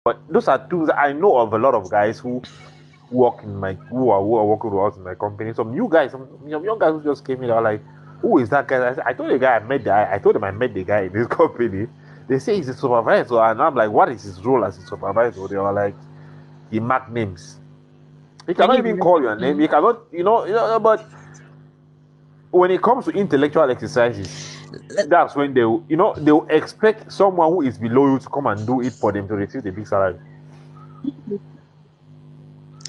But those are tools. I know of a lot of guys who are working with us in my company. Some new guys, some young guys who just came in. They were like, "Who is that guy?" I told the guy I told them I met the guy in this company. They say he's a supervisor, and I'm like, "What is his role as a supervisor?" They were like, "He mark names. He Can cannot you even believe? call your name. He cannot, But when it comes to intellectual exercises, that's when they'll expect someone who is below you to come and do it for them to receive the big salary.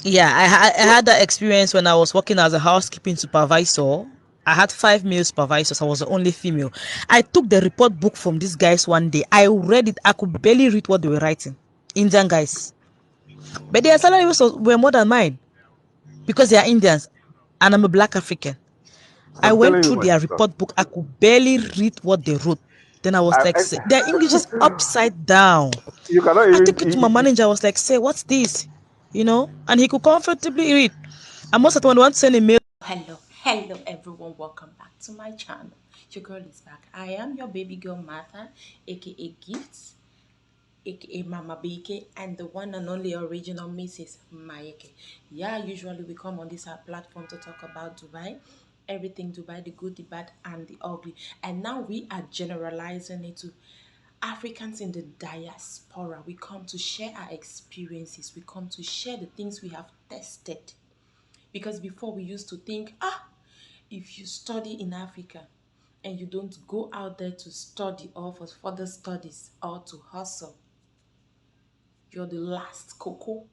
Yeah, I had that experience when I was working as a housekeeping supervisor. I had 5 male supervisors. I was the only female. I took the report book from these guys one day. I read it. I could barely read what they were writing. Indian guys. But their salary were more than mine because they are Indians and I'm a black African. I I'm went telling you, through my their sister. report book. I could barely read what they wrote. Then I was like, I, their English is upside down. you cannot I even. took it to my manager. I was like, say, what's this? And he could comfortably read. I must have want to send a mail. Hello everyone, welcome back to my channel. Your girl is back. I am your baby girl Martha, aka Gifts, aka Mama BK, and the one and only original Mrs. Mayeke. Yeah, usually we come on this platform to talk about Dubai, everything Dubai, the good, the bad, and the ugly. And now we are generalizing it to Africans in the diaspora. We come to share our experiences, we come to share the things we have tested. Because before we used to think, if you study in Africa and you don't go out there to study or for further studies or to hustle, you're the last cocoa.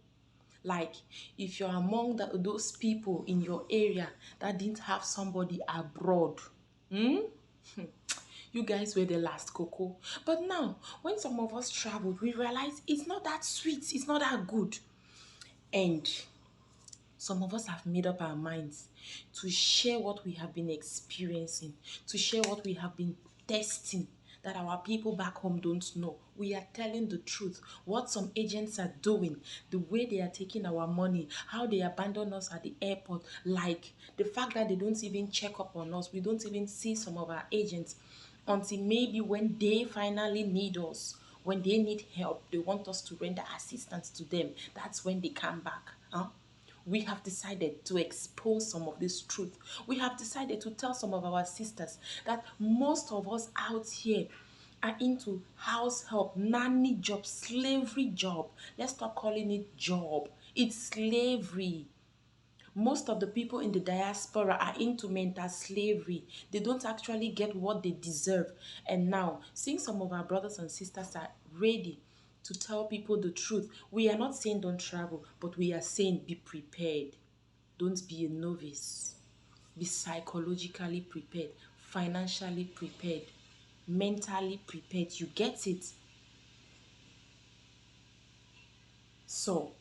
Like, if you're among those people in your area that didn't have somebody abroad, you guys were the last cocoa. But now, when some of us traveled, we realized it's not that sweet, it's not that good. And some of us have made up our minds to share what we have been experiencing, to share what we have been testing that our people back home don't know. We are telling the truth, what some agents are doing, the way they are taking our money, how they abandon us at the airport, like the fact that they don't even check up on us. We don't even see some of our agents until maybe when they finally need us, when they need help, they want us to render assistance to them. That's when they come back. We have decided to expose some of this truth. We have decided to tell some of our sisters that most of us out here are into house help, nanny job, slavery job. Let's stop calling it job. It's slavery. Most of the people in the diaspora are into mental slavery. They don't actually get what they deserve. And now, since some of our brothers and sisters are ready to tell people the truth, we are not saying don't travel, but we are saying be prepared. Don't be a novice. Be psychologically prepared, financially prepared, mentally prepared. You get it? So,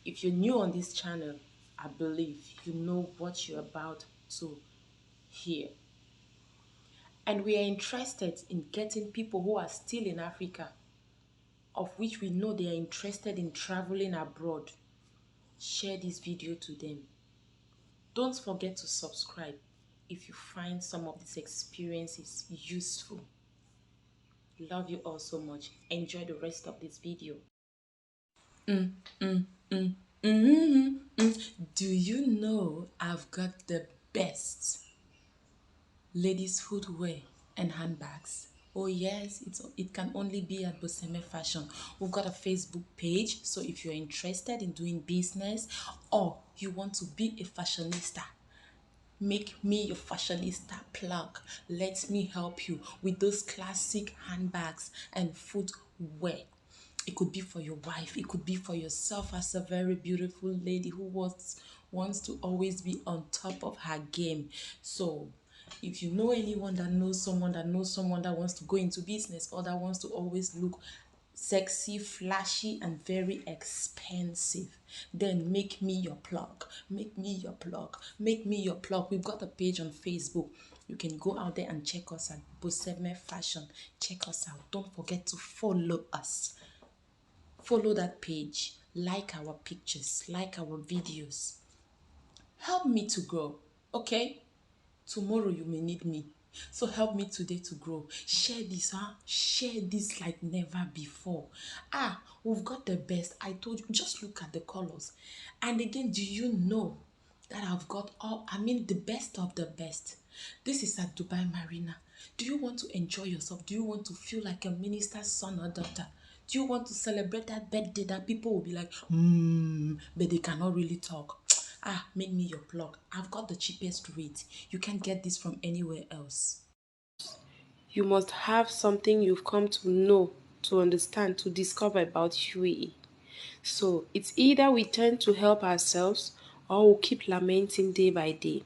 if you're new on this channel, I believe you know what you're about to hear. And we are interested in getting people who are still in Africa, of which we know they are interested in traveling abroad. Share this video to them. Don't forget to subscribe if you find some of these experiences useful. Love you all so much. Enjoy the rest of this video. Do you know I've got the best ladies footwear and handbags? Oh yes, it can only be at Boseme Fashion. We've got a Facebook page, so if you're interested in doing business or you want to be a fashionista, make me your fashionista plug. Let me help you with those classic handbags and footwear. It could be for your wife, it could be for yourself as a very beautiful lady who wants to always be on top of her game. So if you know anyone that knows someone that knows someone that wants to go into business or that wants to always look sexy, flashy, and very expensive, then make me your plug. Make me your plug. Make me your plug. We've got a page on Facebook. You can go out there and check us at Boseme Fashion. Check us out. Don't forget to follow us. Follow that page. Like our pictures. Like our videos. Help me to grow. Okay? Tomorrow you may need me. So help me today to grow. Share this, huh? Share this like never before. Ah, we've got the best. I told you, just look at the colors. And again, do you know that I've got all, I mean, the best of the best? This is at Dubai Marina. Do you want to enjoy yourself? Do you want to feel like a minister's son or daughter? Do you want to celebrate that birthday that people will be like, but they cannot really talk? Ah, make me your plug. I've got the cheapest rate. You can't get this from anywhere else. You must have something you've come to know, to understand, to discover about UAE. So it's either we turn to help ourselves or we'll keep lamenting day by day.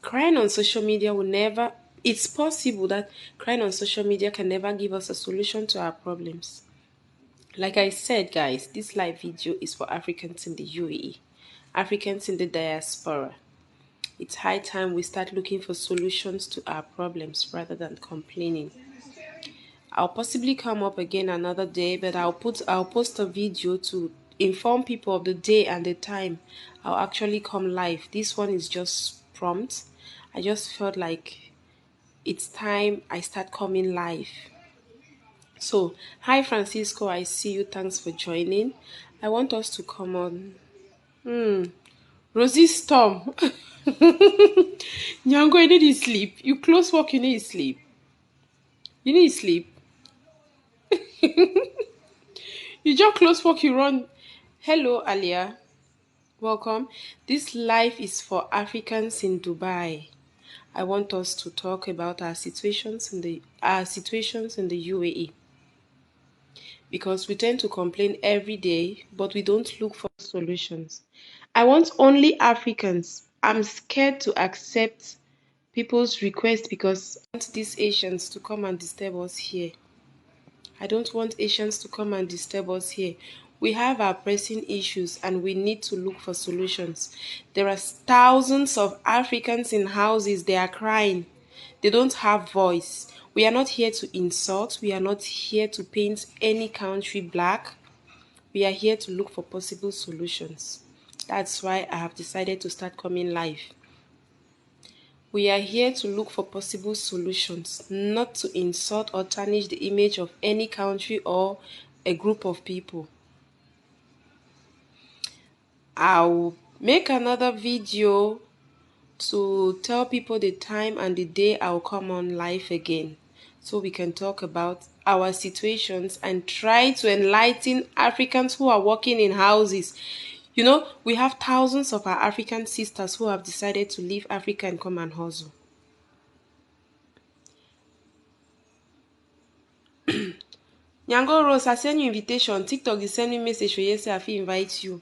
Crying on social media will never, it's possible that crying on social media can never give us a solution to our problems. Like I said, guys, this live video is for Africans in the UAE, Africans in the diaspora. It's high time we start looking for solutions to our problems rather than complaining. I'll possibly come up again another day, but I'll post a video to inform people of the day and the time I'll actually come live. This one is just prompt. I just felt like it's time I start coming live. So, hi Francisco, I see you. Thanks for joining. I want us to come on. Rosie Storm. Nyango, you need to sleep. You close work, you need to sleep. You need to sleep. You just close work, you run. Hello, Alia. Welcome. This live is for Africans in Dubai. I want us to talk about our situations in the UAE because we tend to complain every day, but we don't look for solutions. I want only Africans. I'm scared to accept people's request because I want these Asians to come and disturb us here. I don't want Asians to come and disturb us here. We have our pressing issues and we need to look for solutions. There are thousands of Africans in houses, they are crying. They don't have voice. We are not here to insult. We are not here to paint any country black. We are here to look for possible solutions. That's why I have decided to start coming live. We are here to look for possible solutions, not to insult or tarnish the image of any country or a group of people. I'll make another video to tell people the time and the day I'll come on live again so we can talk about our situations and try to enlighten Africans who are working in houses. You know, we have thousands of our African sisters who have decided to leave Africa and come and hustle. Nyango Rose, I send you invitation. TikTok is sending message for yes, I fit invite you.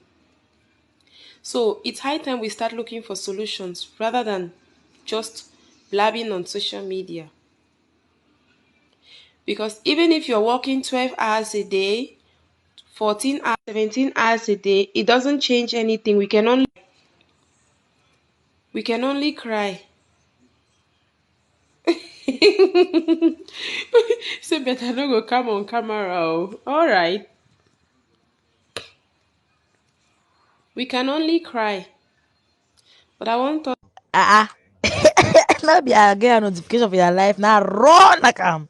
So it's high time we start looking for solutions rather than just blabbing on social media. Because even if you're working 12 hours a day, 14 hours, 17 hours a day, it doesn't change anything. We can only cry. Say better no go come on camera. Oh. All right. We can only cry. But I want us. Ah, now be I get a notification for your life. Now run like I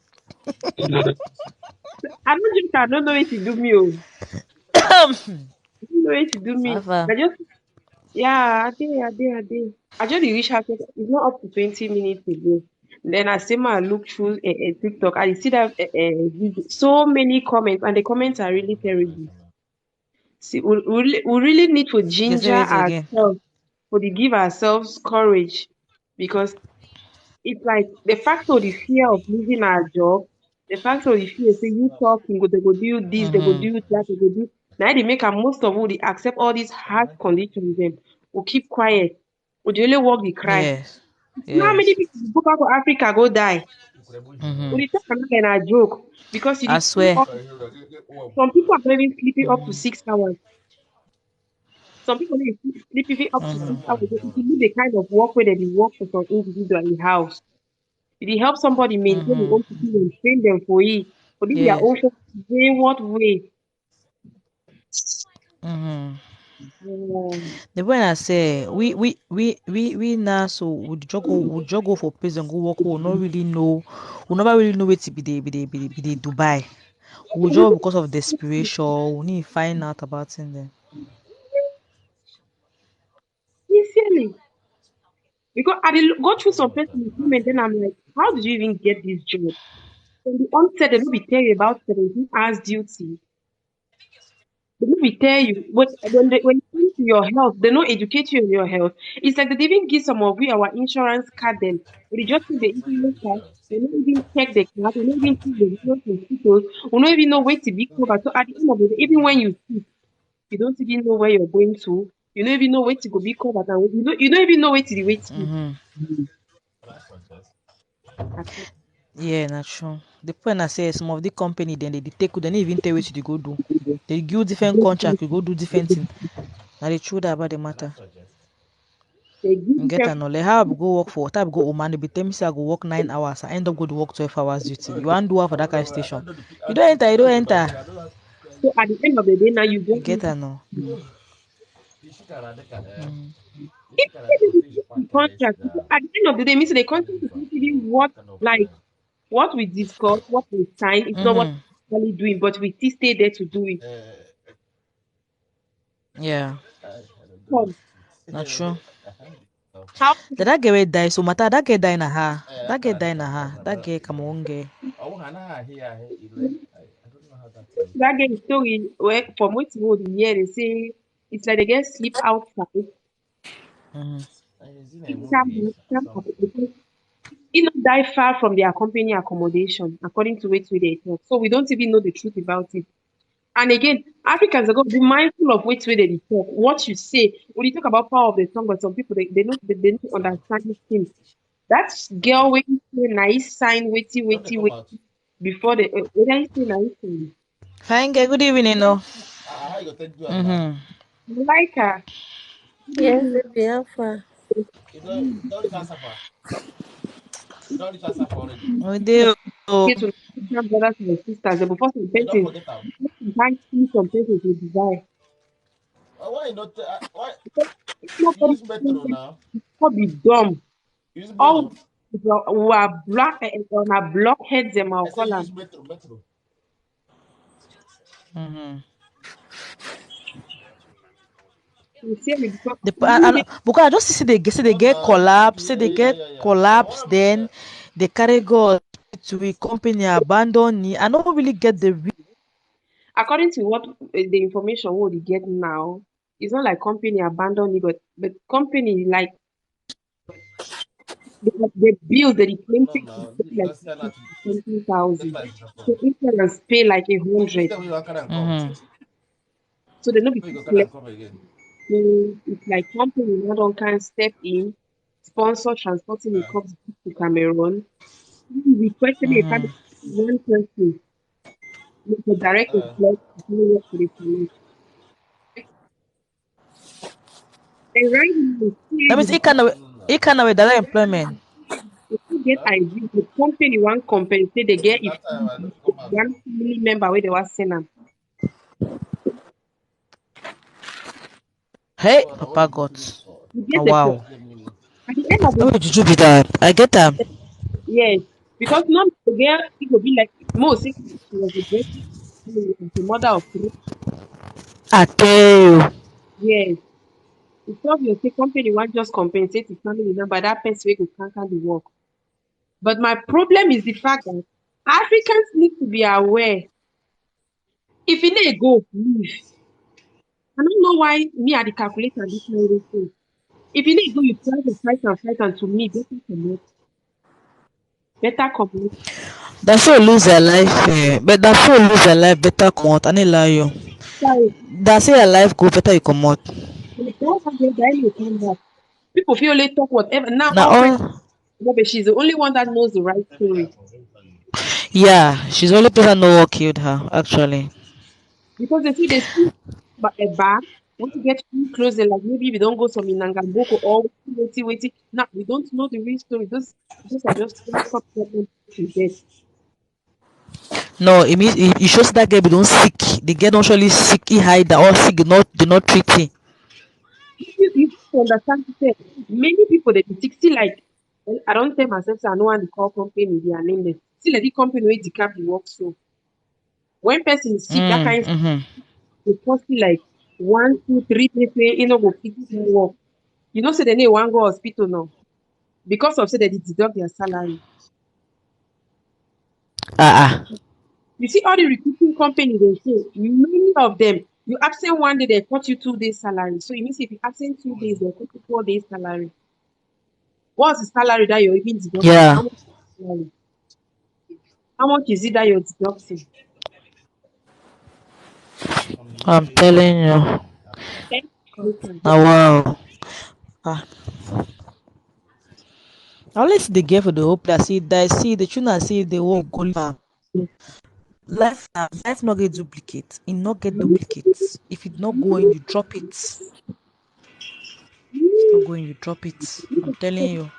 don't think I don't know what to do me. Oh. I don't know what to do me. Alpha. I just yeah, I did. I just dey reach house. It's not up to 20 minutes ago. Then I say I look through TikTok. I see that video, so many comments, and the comments are really terrible. See, we really need to Okay, ginger say it again. ourselves, to give ourselves courage, because it's like the fact of the fear of losing our job, the fact of the fear, say you talking, they go do this, they go do that, they go do. Now they make am most of all they accept all these hard conditions. Them will keep quiet. Would you only walk the cry? Yes. You know how many Yes. people go back to Africa go die? Mm-hmm. We dey talk am like a joke because you I dey see swear. some people are even sleeping up to 6 hours. Some people dey sleep even up to 6 hours. If you do the kind of work where they dey work for some individual in house, if you help somebody maintain their own pikin and train them for it, for this their Yes. own way, what way? Mm-hmm. Um, The point I say, we now so would just go for prison, go work. We not really know, we never really know where to be the Dubai. We just because of desperation, we need to find out about it then. Sincerely, because I did go through some personal and then I'm like, how did you even get this job? From the onset, they will be tell you about 17 hours duty. They will be tell you when it comes to your health, they don't educate you on your health. It's like they even give some of we our insurance card them. They just think the insurance card, they don't even check the card, they don't even check the results of hospitals, we don't even know where to be covered. So at the end of the day, even when you sick, you don't even know where you're going to. You don't even know where to go be covered, and you don't even know where to the wait to. Mm-hmm. Yeah, not true. The point I say some of the company then they take you, they don't even tell you what you go do. They give you different contract, you go do different thing. Now they true that about the matter. They give You you get an like how I go work for, what I go Oman, they be tell me say I go work 9 hours, I end up go to work 12 hours duty. You want do what for that kind of station? You don't enter, you don't enter. so at the end of the day now you You just get need an no. if they give the contract at the end of the day, means the contract is not even what like what we discuss, what we sign, it's not what Mm-hmm. we're actually doing, but we still stay there to do it. Yeah, Come, not true. how Did that get die? So matter that get die na her. That get die na her. That get come on get. that game story where from what you would hear, they say it's like they get sleep outside. Mm-hmm. It can happen because it not die far from their company accommodation, according to what we they talk. So we don't even know the truth about it. And again, Africans are going to be mindful of which way they talk. What you say, when you talk about power of the tongue, but some people they don't understand things. That girl waiting say nice sign, wait before they when I say nice sign. Fine girl, good evening, no. Mm-hmm. I like her. Yes, baby, how far? We do. Get to understand brothers and sisters. But before some person, you can't see some persons with desire. Because if nobody not be dumb. All who are black on a blockheads them I'll call them. Mm-hmm. Sincerely, because Because I just see they get collapse, say they get collapse, then they carry God to a company abandon me. I don't really get the according to what the information what we get now, it's not like company abandon you, but company like the bills that they claim take to pay like 20,000. So insurance pay like 100. mm-hmm. So they not be collect. So it's like company now don't can step in, sponsor transporting the cops to Cameroon. Requesting a family Mm-hmm. one person with a direct employee to do work for the police. And right now, That means it kind of a direct employment. if you get ID, the company one compensate they get if one family member where they was send them. Hey, Papa God. You Oh, get the point. wow. At the end of the How did you be that? I get that. yes, because not the girl it will be like most if she was a great the mother of three. I tell you. Yes. It's obvious the company one just compensate the family member that person will can't the work. But my problem is the fact that Africans need to be aware. If you need go, leave. I don't know why me at the calculator this kind of thing. If you need go, you try to fight and to me, better commit. Better commit. That fool lose their life, but that fool lose their life better come out. I need lie you. Sorry, That say your life go better you come out. the girl has been dying to come back. People feel only talk whatever. Now Now all friends, all but she's the only one that knows the right story. yeah, she's the only person know what killed her actually. Because they see they see a bar, want to get too close, and like maybe we don't go some in Nangamboko or wait. Now we don't know the real story. Those are just come to death. No, it means it shows that girl be don't sick. The girl don't surely sick, he hide that or sick, not do not treat him. You understand? Say, many people they think still like well, I don't tell myself say I know want to call company their name them. Still like the company where the cap the work so when person is sick that kind of they cost you like 1, 2, 3 days where you know go fit no work. You know say they need one go hospital now because of say they deduct their salary. Ah, You see all the recruiting company they say many of them you absent one day they cut you 2 days salary. So it means if you absent 2 days they cut you 4 days salary. What's the salary that you're even deducting? yeah. How much is it that you're deducting? I'm telling you. Okay. Listen, Oh wow. Ah, I always see the girl for the hope that see that see the tuna see the whole go farm. Life not get duplicate. It not get duplicate. If it not going, you drop it. It's not going, you drop it. I'm telling you.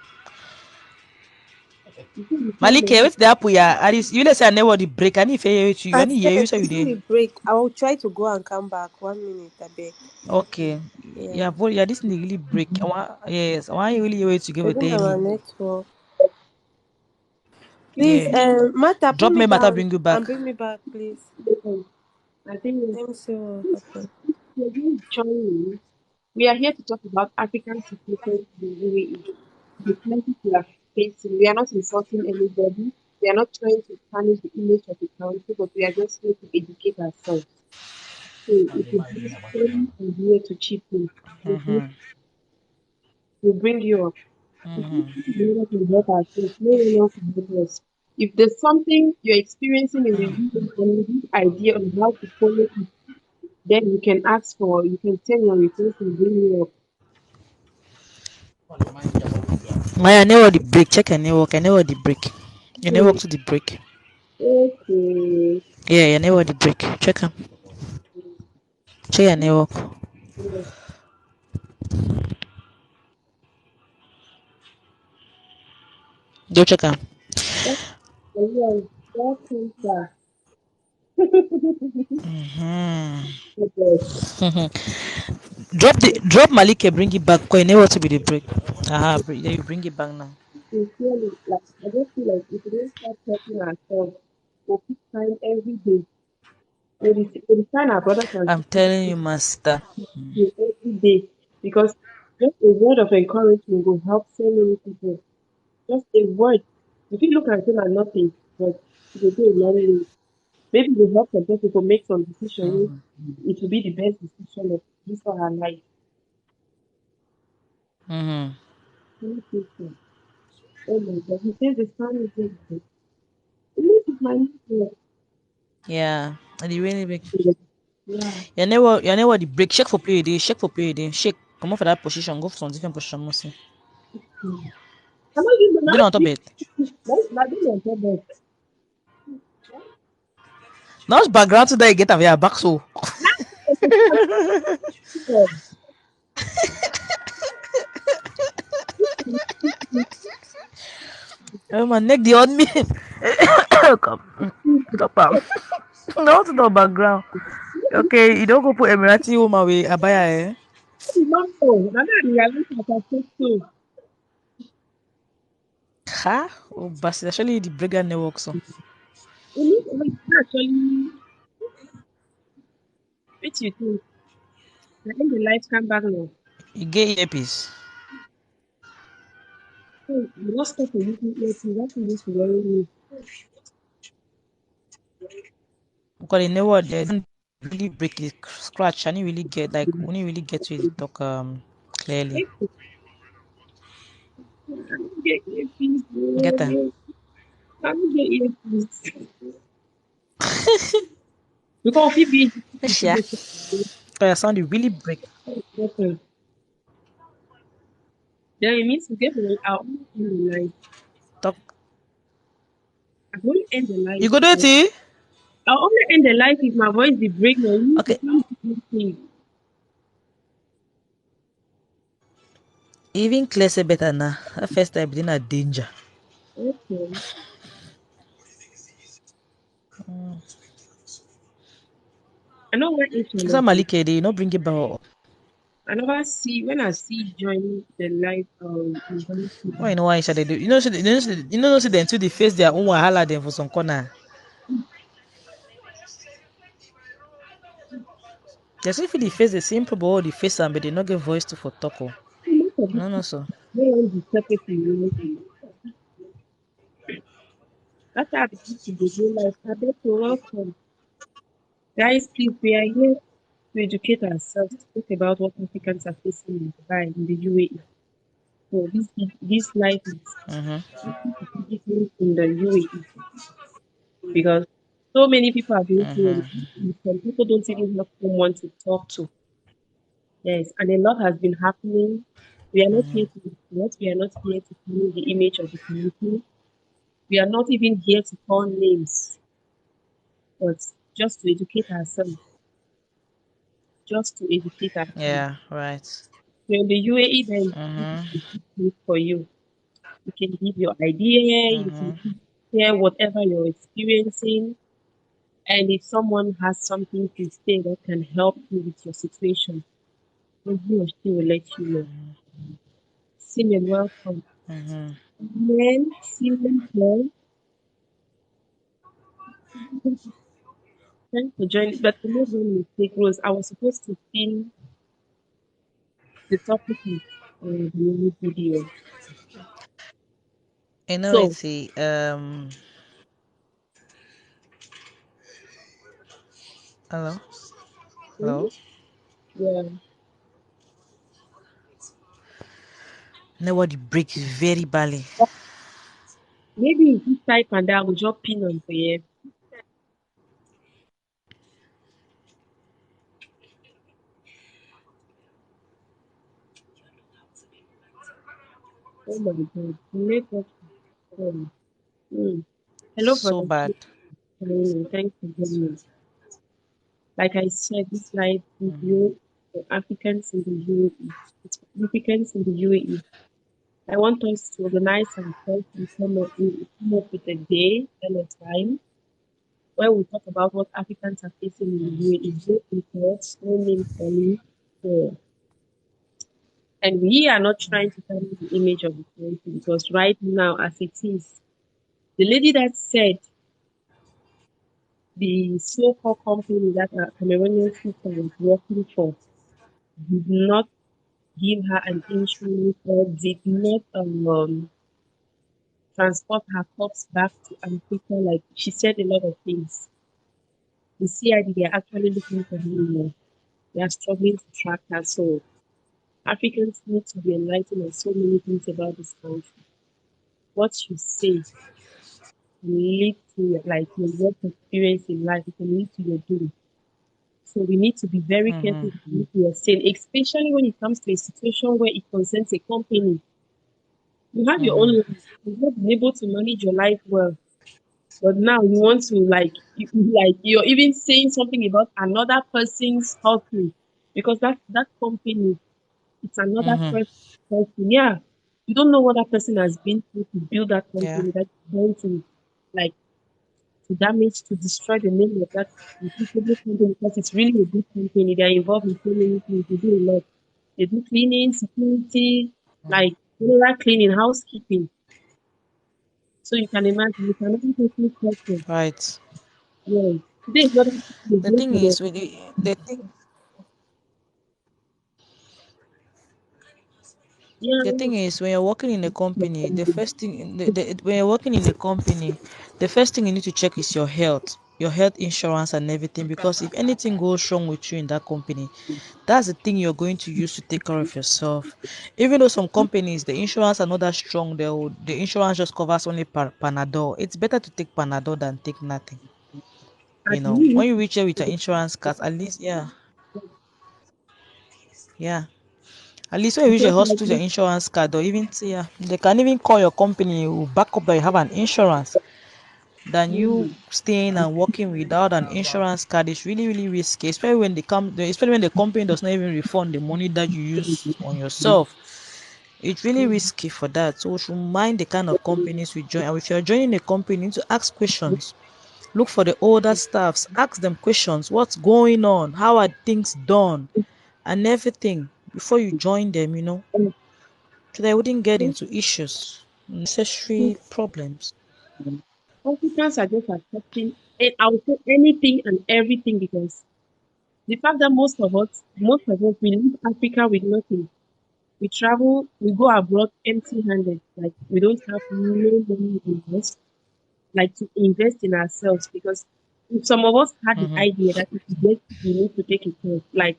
you find Malike, money. what's the apple ya? At least you let's say I never the break. I need to hear you. I I need hear you said, say you give there. me break. I will try to go and come back. 1 minute, I beg. Okay. Yeah. Yeah, but yeah, this need really break. I want yes. I want you really wait to give it Maybe tell na my me. network. Please, Yeah. Martha, put Drop me me matter down bring you and back. bring me back, please. I think Let me see what if happened. you're going to join me, we are here to talk about African situations in the UAE. The plenty we are facing. We are not insulting anybody. We are not trying to tarnish the image of the country, but we are just here to educate ourselves. So if you have story, I'm here to chip in. We'll bring you up. No one can help ourselves. No one else can help us. If there's something you're experiencing in the UAE and you need idea on how to follow it, then you can ask for, you can send your request and bring you up. My never the break. Check your network. I never the break. Your Hmm, network to the break. okay. Yeah, your network the break. Check 'em. Check your network. Yeah, Go check 'em. that's, yeah, that comes back. Okay. Drop Malike, bring it back. Cause your network to be the break. Aha, yeah, you bring it back now. Sincerely, like, I just feel like if we don't start helping ourselves, we'll keep trying every day. We'll find our brothers and I'm telling you, master. sisters every day because just a word of encouragement will help so many people. Just a word. If you look at it like nothing, but it will go a long way. Maybe it will help some people make some decisions. It will be the best decision of his or her life. Mm-hmm. Thank you, sir. Oh my God. He says the sun is very good. This is my network. Yeah. And you really big. Yeah. Your network the break. Check for PAD. Check for PAD. Shake. Come off for that position. Go for some different position. Mostly. Hmm. I'm not using Then on top that. it. That's not the Now it's background today. You get a via back so. best. Oh my neck the on me. Come. Stop am. No to the background. Okay, you don't go put Emirati woman with abaya eh. No, no, I didn't realize that I said so. Ha? Oh, but actually the breaker network so. Wait, actually, what you think? I think the lights come back now. You get earpiece. So, you not stop for using earpiece. That's what this worry me. Because the network they don't really break it scratch. I didn't really get like when you really get to it talk clearly. I don't get earpiece. Get that? I don't get earpiece. Because if you Yes, yeah. Because your sound it really break. better, then it means to get the I'll only end the light. Talk. I'll only end the light. You go do it, eh? I'll only end the light if my voice is break now. You need to Okay. come to me. Even clear say better now. That first time in a danger. Okay. I know where each one So of them. Malike, they you not bring it back. I never see when I see join the life Why you know why they do? You know, you know, see them too. They face their own wahala them for some corner. They still feel they face the same problem, or they face them, but they not get voice to for talk. Oh. most of these No, no, people so. they want to separate in unity. That's how the people they do life. I bet you welcome. Guys, please, we are here to educate ourselves, to talk about what Africans are facing in Dubai, in the UAE. So this life is Mm-hmm. different in the UAE because so many people are going through Mm-hmm. it. Some people don't even have someone to talk to. Yes, and a lot has been happening. We are not here to report. We are not here to clean the image of the community. We are not even here to call names, but just to educate ourselves. Just to educate ourselves. Yeah. Right. So in the UAE, then this is Mm-hmm. a good place for you. You can give your idea. You can Mm-hmm. share whatever you're experiencing. And if someone has something to say that can help you with your situation, then he or she will let you know. Simon, welcome. Mm-hmm. Man, Simon, well, thanks for joining. But the next one mistake was I was supposed to pin the topic of the new video. You know, So, it's a hello, mm, hello. yeah, Nobody breaks very badly. maybe if you type and I will just pin on for you. Oh my God, the network is gone. Mm. Hello, So brother. bad. Thanks for joining me. Like I said, this live video for Africans in the UAE. It's for Africans in the UAE. I want us to organize ourselves and come up with a day and a time where we talk about what Africans are facing in the UAE. No reports, no name calling. So, and we are not trying to carry the image of the country because right now, as it is, the lady that said the so-called company that a Cameroonian sister was working for did not give her an insurance or did not transport her corpse back to Africa. Like she said a lot of things. The CID, they are actually looking for her now. They are struggling to track her. So Africans need to be enlightened on so many things about this country. What you say can lead to like your work experience in life. It can lead to your doing. So we need to be very careful Mm-hmm. with what we are saying, especially when it comes to a situation where it concerns a company. You have your own Mm-hmm. life. You've not been able to manage your life well. But now you want to like like you're even saying something about another person's company because that company it's another Mm-hmm. person. Yeah. You don't know what that person has been through to build that Yeah. company that's going to like to damage to destroy the name of that reputable company because it's really a good company. They're involved in so many things. They do a lot. They do cleaning, security, like general cleaning, housekeeping. So you can imagine you can even take this person. Right. Yeah. Today is not a The day thing for the is, with the thing yeah, The thing is, when you're working in a company, the first thing, when you're working in a company, the first thing you need to check is your health insurance and everything. Because if anything goes wrong with you in that company, that's the thing you're going to use to take care of yourself. Even though some companies, the insurance are not that strong, the insurance just covers only Panadol. It's better to take Panadol than take nothing. at When least you reach there with your insurance card, at least, yeah, yeah. At least when you reach a just like hospital, your insurance card, or even yeah, they can even call your company who back up that you have an insurance. Than you mm, staying and working without an insurance card is really really risky. Especially when the company does not even refund the money that you use on yourself. It's really risky for that. So we should mind the kind of companies we join. And if you're joining a company, you need to ask questions. Look for the older staffs. Ask them questions. What's going on? How are things done? And everything. before you join them, And so they wouldn't get most into issues, necessary problems. Africans are just accepting, and I would say anything and everything because the fact that most of us, we leave Africa with nothing. We travel, we go abroad empty-handed. Like we don't have no money to invest, like to invest in ourselves. Because if some of us had the Mm-hmm. idea that if we get, we need to take a course, like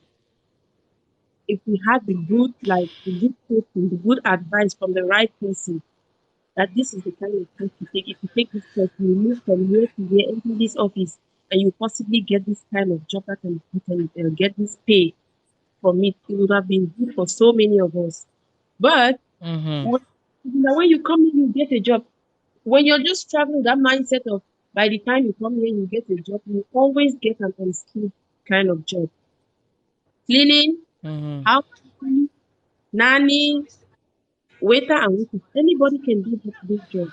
if we had the good coaching, the good advice from the right person, that this is the kind of course to take. If you take this course, you move from here to here, enter this office, and you possibly get this kind of job that can you can get this pay from it. It would have been good for so many of us. But Mm-hmm. when you come here, you get a job. When you're just traveling, that mindset of by the time you come here, you get a job, you always get an unskilled kind of job. Cleaning, Mm-hmm. housekeeping, nanny, waiter, and waitress. Anybody can do this job.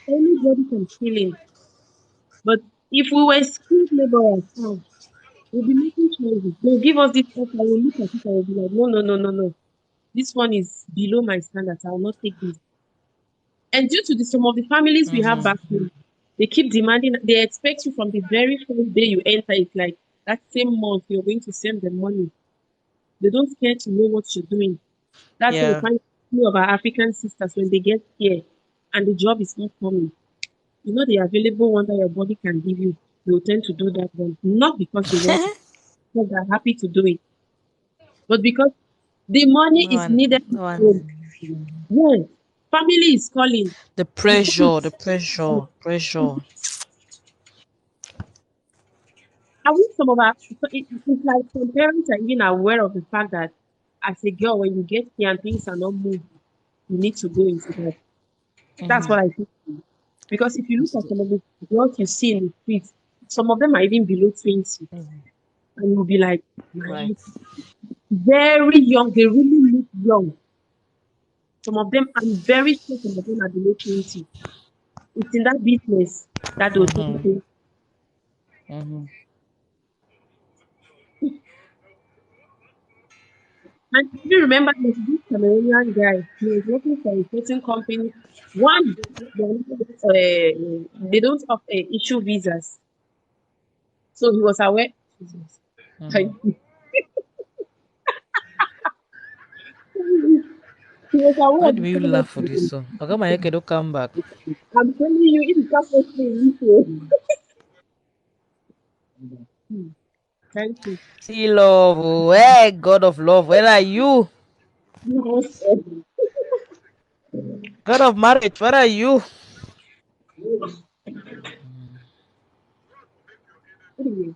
Anybody can fill in. But if we were skilled laborers, we'll be making choices. They'll give us this offer, we'll look at it and we'll be like, no, no, no, no, no. This one is below my standards. I will not take this. And due to some of the families we have Mm-hmm. back home, they keep demanding, they expect you from the very first day you enter it, like that same month you're going to send them money. They don't care to know what you're doing. That's why you Yeah. find few of our African sisters when they get here and the job is not coming. The available one that your body can give you, they'll tend to do that one. Not because they want to, because they're happy to do it, but because the money No is one, needed no at home. one. Yes, family is calling. The The pressure, the pressure, pressure. I wish some of our, so it's like some parents are even aware of the fact that as a girl, when you get here and things are not moving, you need to go into that. That's Mm-hmm. what I think. Because if you look at some of the girls you see in the streets, some of them are even below 20. And you'll be like, Right. "Man, very young. They really look young. Some of them, I'm very sure some of them are below 20. It's in that business that they'll tell Mm-hmm. you. Mm-hmm. And if you remember, there's this Cameroonian guy. He was working for a certain company. One, they don't issue visas. So he was aware. Jesus. Mm-hmm. Thank you. He was aware Why of do the you kind of laugh for this song? Oga Mayeke don't come back. I'm telling you, if you can't explain this, thank you. See love, oh, hey, God of love, where are you? You was said. God of marriage, where are you? Anyway,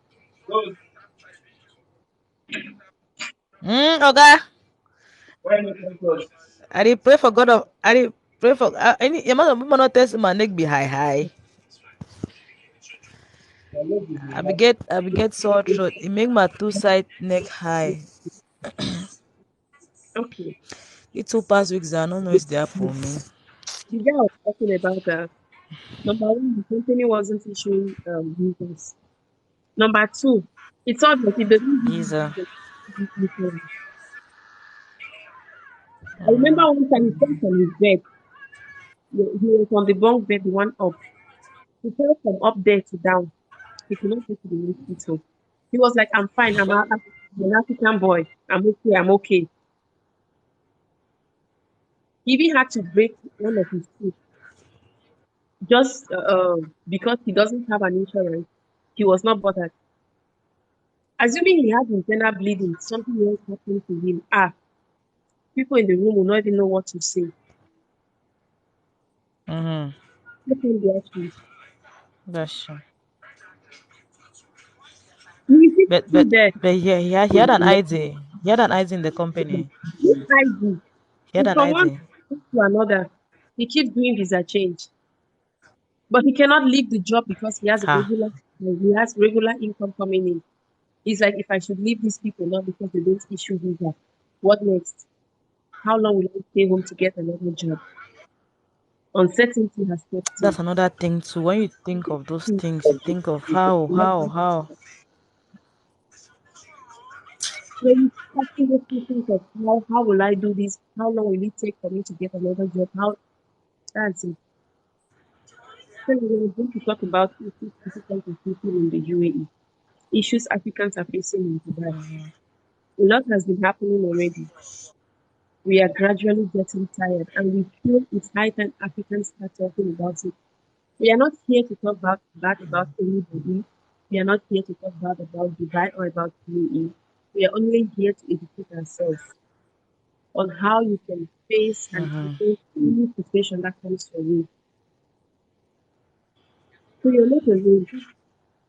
Oga, I did pray for God of, I did pray for, any, you must not test my neck be high, high. I be get sore throat. It make my two side neck high. okay. The 2 past weeks, I don't know it's there for me. The guy was talking about number one, the company wasn't issuing visas. Number two, it's obvious if they don't He's give a, you the I remember one time he fell from his bed. He was on the bunk bed, the one up. He fell from up there to down. He could not go to the hospital. He was like, I'm fine. I'm an African boy. I'm okay. I'm okay. He even had to break one of his teeth just because he doesn't have an insurance. He was not bothered. Assuming he had internal bleeding, something else happened to him. People in the room will not even know what to say. mm-hmm. What can they actually? That's true. He is But, still but, there. but yeah, he had an ID. He had an ID in the company. This ID, He had an from one ID. to another, he keeps doing visa change. But he cannot leave the job because Ha. he has regular income coming in. He's like, if I should leave these people now because they don't issue visa, what next? How long will I stay home to get another job? Uncertainty has kept That's him. another thing too. When you think of those things, you think of how. When asking those questions of how will I do this? How long will it take for me to get another job? How that's it. So we're going to talk about issues Africans are facing in the UAE. Issues Africans are facing in Dubai. A lot has been happening already. We are gradually getting tired, and we feel it's high time Africans start talking about it. We are not here to talk bad about anybody. We are not here to talk bad about Dubai or about UAE. We are only here to educate ourselves on how you can face and handle any situation that comes your way. So you're not alone.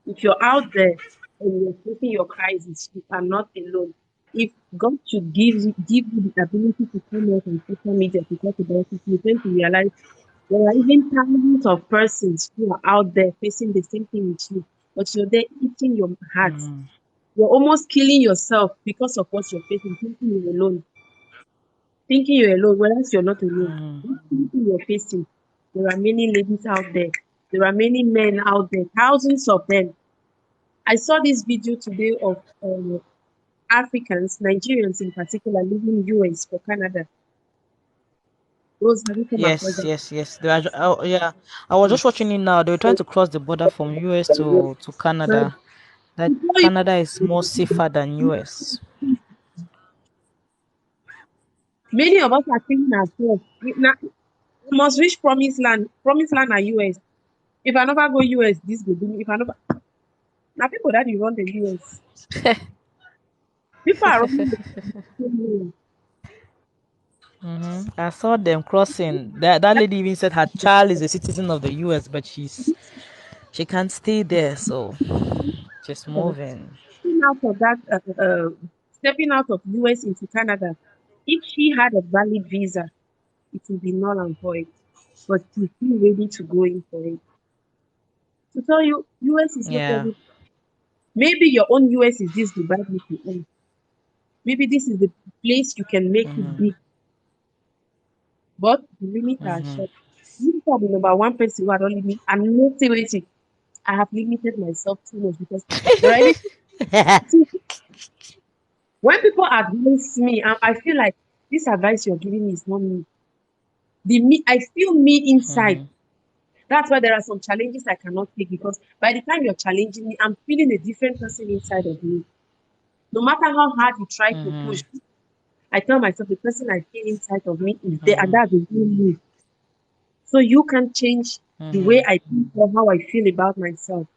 If you're out there and you're facing your crisis, you are not alone. If God should give you the ability to come out on social media to talk about it, you tend to realize there are even thousands of persons who are out there facing the same thing with you, but you're there eating your heart. You're almost killing yourself because of what you're facing, thinking you're alone. Thinking you're alone, whereas you're not alone. This thing you're facing, there are many ladies out there. There are many men out there, thousands of them. I saw this video today of Africans, Nigerians in particular, leaving US for Canada. Those have you come across Yes, that? yes, yes. Oh, yeah, I was just watching it now. They were trying to cross the border from US to But Canada. That before you, Canada is more safer than US. many of us are thinking ourselves, we must reach promised land are US. If I never go US, this will be me. If I never, now people that you run the US, people are running the US. I saw them crossing. That lady even said her child is a citizen of the US, but she can't stay there, so she's moving. Stepping out of that, stepping out of US into Canada, if she had a valid visa, it will be null and void. But she's still ready to go in for it. To tell you, US is not Yeah. every. Maybe your own US is this Dubai that you own. Maybe this is the place you can make it big, but the limits are short. You are the number one person who I don't limit. I'm not waiting. I have limited myself too much because there are even see, when people advise me, I feel like this advice you're giving me is not me. The me, I feel me inside. That's why there are some challenges I cannot take because by the time you're challenging me, I'm feeling a different person inside of me. No matter how hard you try to push, I tell myself the person I feel inside of me is there, and that's the real me. So you can change the way I think or how I feel about myself.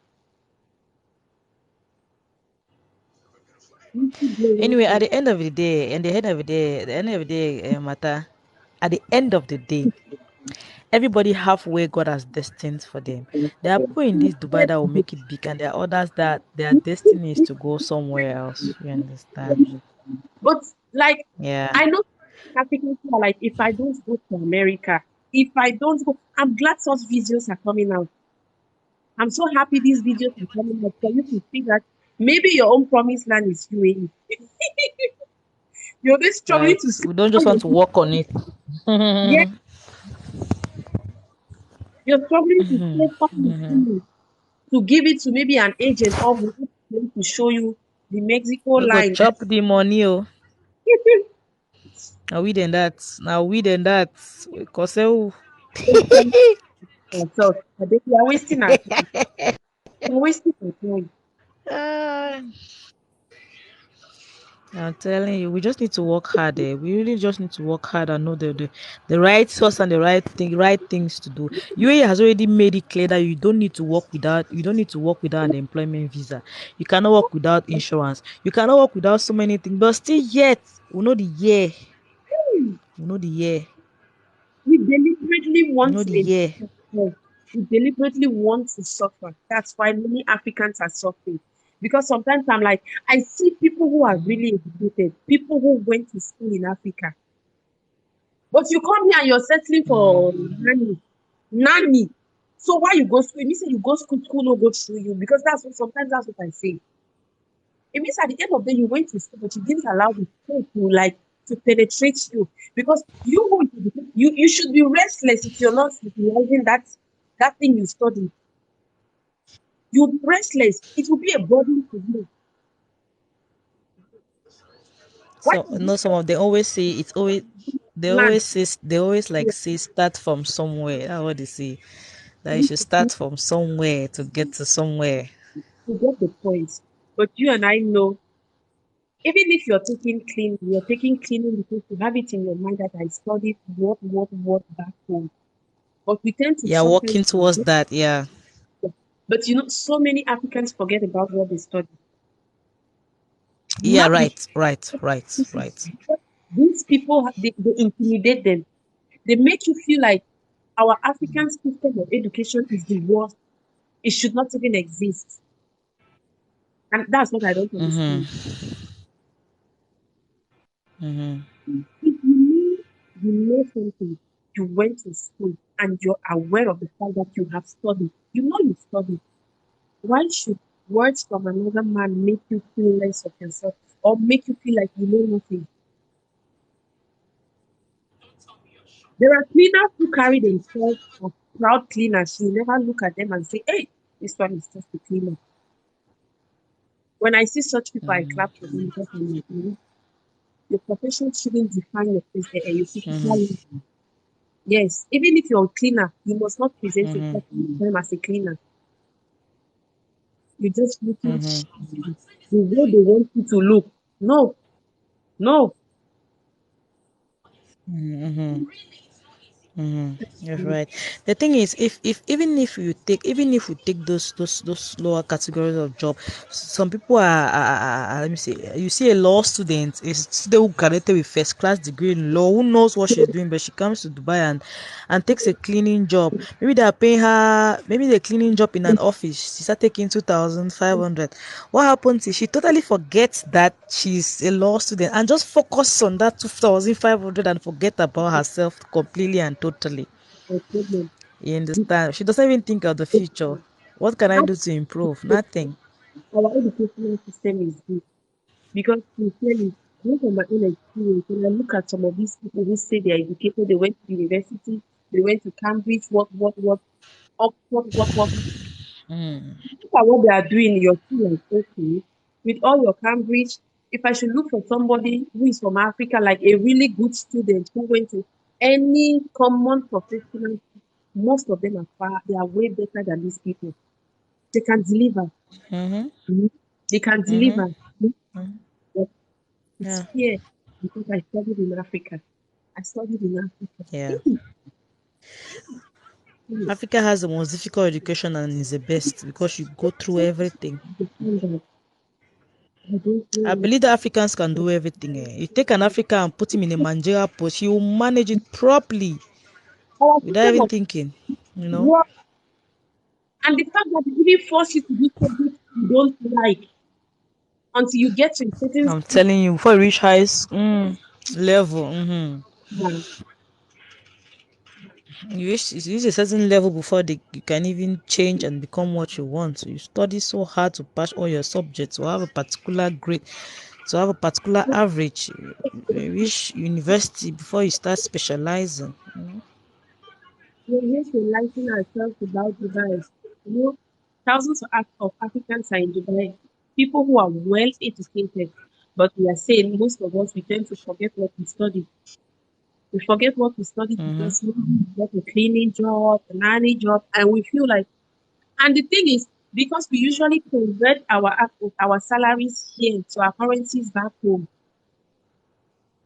You keep going Anyway, at on. the end of the day, at the end of the day, matter. At the end of the day, everybody have where God has destined for them. There are people in this Dubai that will make it big, and there are others that their destiny is to go somewhere else. You understand? But like Yeah. I know Africans who are like, if I don't go to America, if I don't go, I'm glad such videos are coming out. I'm so happy these videos are coming out for you to see that maybe your own promised land is UAE. You're just struggling Right. to see We don't how just want to work on it. yeah, you're struggling to see how you feel to give it to maybe an agent or whoever is going to show you the Mexico No go line. chop the money, oh. Now we then that. Now we then that. Cause So I think we are wasting our time. We're wasting our time. uh, I'm telling you, we just need to work hard. We really just need to work hard and know the right source and the right things to do. UAE has already made it clear that you don't need to work without an employment visa. You cannot work without insurance. You cannot work without so many things. But still yet, we know the year. We know the year. We deliberately We want know to the year. we deliberately want to suffer. That's why many Africans are suffering. Because sometimes I'm like, I see people who are really educated, people who went to school in Africa. But you come here and you're settling for nanny. Nanny. So why you go school? It means that you go school no go through you. Because sometimes that's what I say. It means at the end of the day, you went to school, but you didn't allow the school to like to penetrate you. Because you should be restless if you're not utilizing that thing you studied. You're restless. It will be a burden to you. Why So did no, this some of they always say it's always plan? they always like say start from somewhere. That's what they say. That you You should start from somewhere to get to somewhere. get the point. But you and I know, even if you're taking cleaning because you have it in your mind that I studied what back home. But we tend to Yeah, sometimes working towards forget. that. Yeah. But so many Africans forget about what they study. Yeah, Not because right. these people, they intimidate them. They make you feel like our African system of education is the worst. It should not even exist. And that's what I don't understand. If you know something, you went to school and you're aware of the fact that you have studied, you know you studied. Why should words from another man make you feel less of yourself or make you feel like you know nothing? There are cleaners who carry themselves as proud cleaners. You never look at them and say, hey, this one is just a cleaner. When I see such people, I clap for them because I'm like, your profession shouldn't define your place there. You people, yes, even if you're a cleaner, you must not present yourself all the time as a cleaner. You're just looking the way they want you to look. No, no. You're right. The thing is, if even if we take those lower categories of job, some people let me say, you see a law student is still graduated with first class degree in law who knows what she's doing, but she comes to Dubai and takes a cleaning job. Maybe they're paying her, maybe the cleaning job in an office. She start taking 2,500. What happens is she totally forgets that she's a law student and just focus on that 2,500 and forget about herself completely and totally. No problem. You understand? She doesn't even think of the future. What can I That do to improve? Nothing. our educational system is good because sincerely, based on my own experience, when I look at some of these people who say they're educated, they went to university, they went to Cambridge, Oxford, what. Look at what they are doing. You're still like, okay, with all your Cambridge, if I should look for somebody who is from Africa, like a really good student who went to any common professional, most of them are they are way better than these people. They can deliver. Mhm. They can deliver. Mhm. But it's Yeah. here because I studied in Africa. I studied in Africa. Yeah. Africa has the most difficult education and is the best because you go through everything. I don't I know. believe the Africans can do everything. You take an African and put him in a managerial post, he will manage it properly Our without system even of thinking, you know. work and the fact that they even force you to do something you don't like until you get to a certain I'm telling you, before you reach level, you reach a certain level before you can even change and become what you want. So you study so hard to pass all your subjects, to have a particular grade, to have a particular average. You reach university before you start specializing. we're here to enlighten ourselves about Dubai. You know, thousands of Africans are in Dubai, people who are well educated, but we are saying most of us we tend to forget what we studied. We forget what we studied because maybe we get a cleaning job, a nanny job, and we feel like. And the thing is, because we usually convert our salaries here to our currencies back home.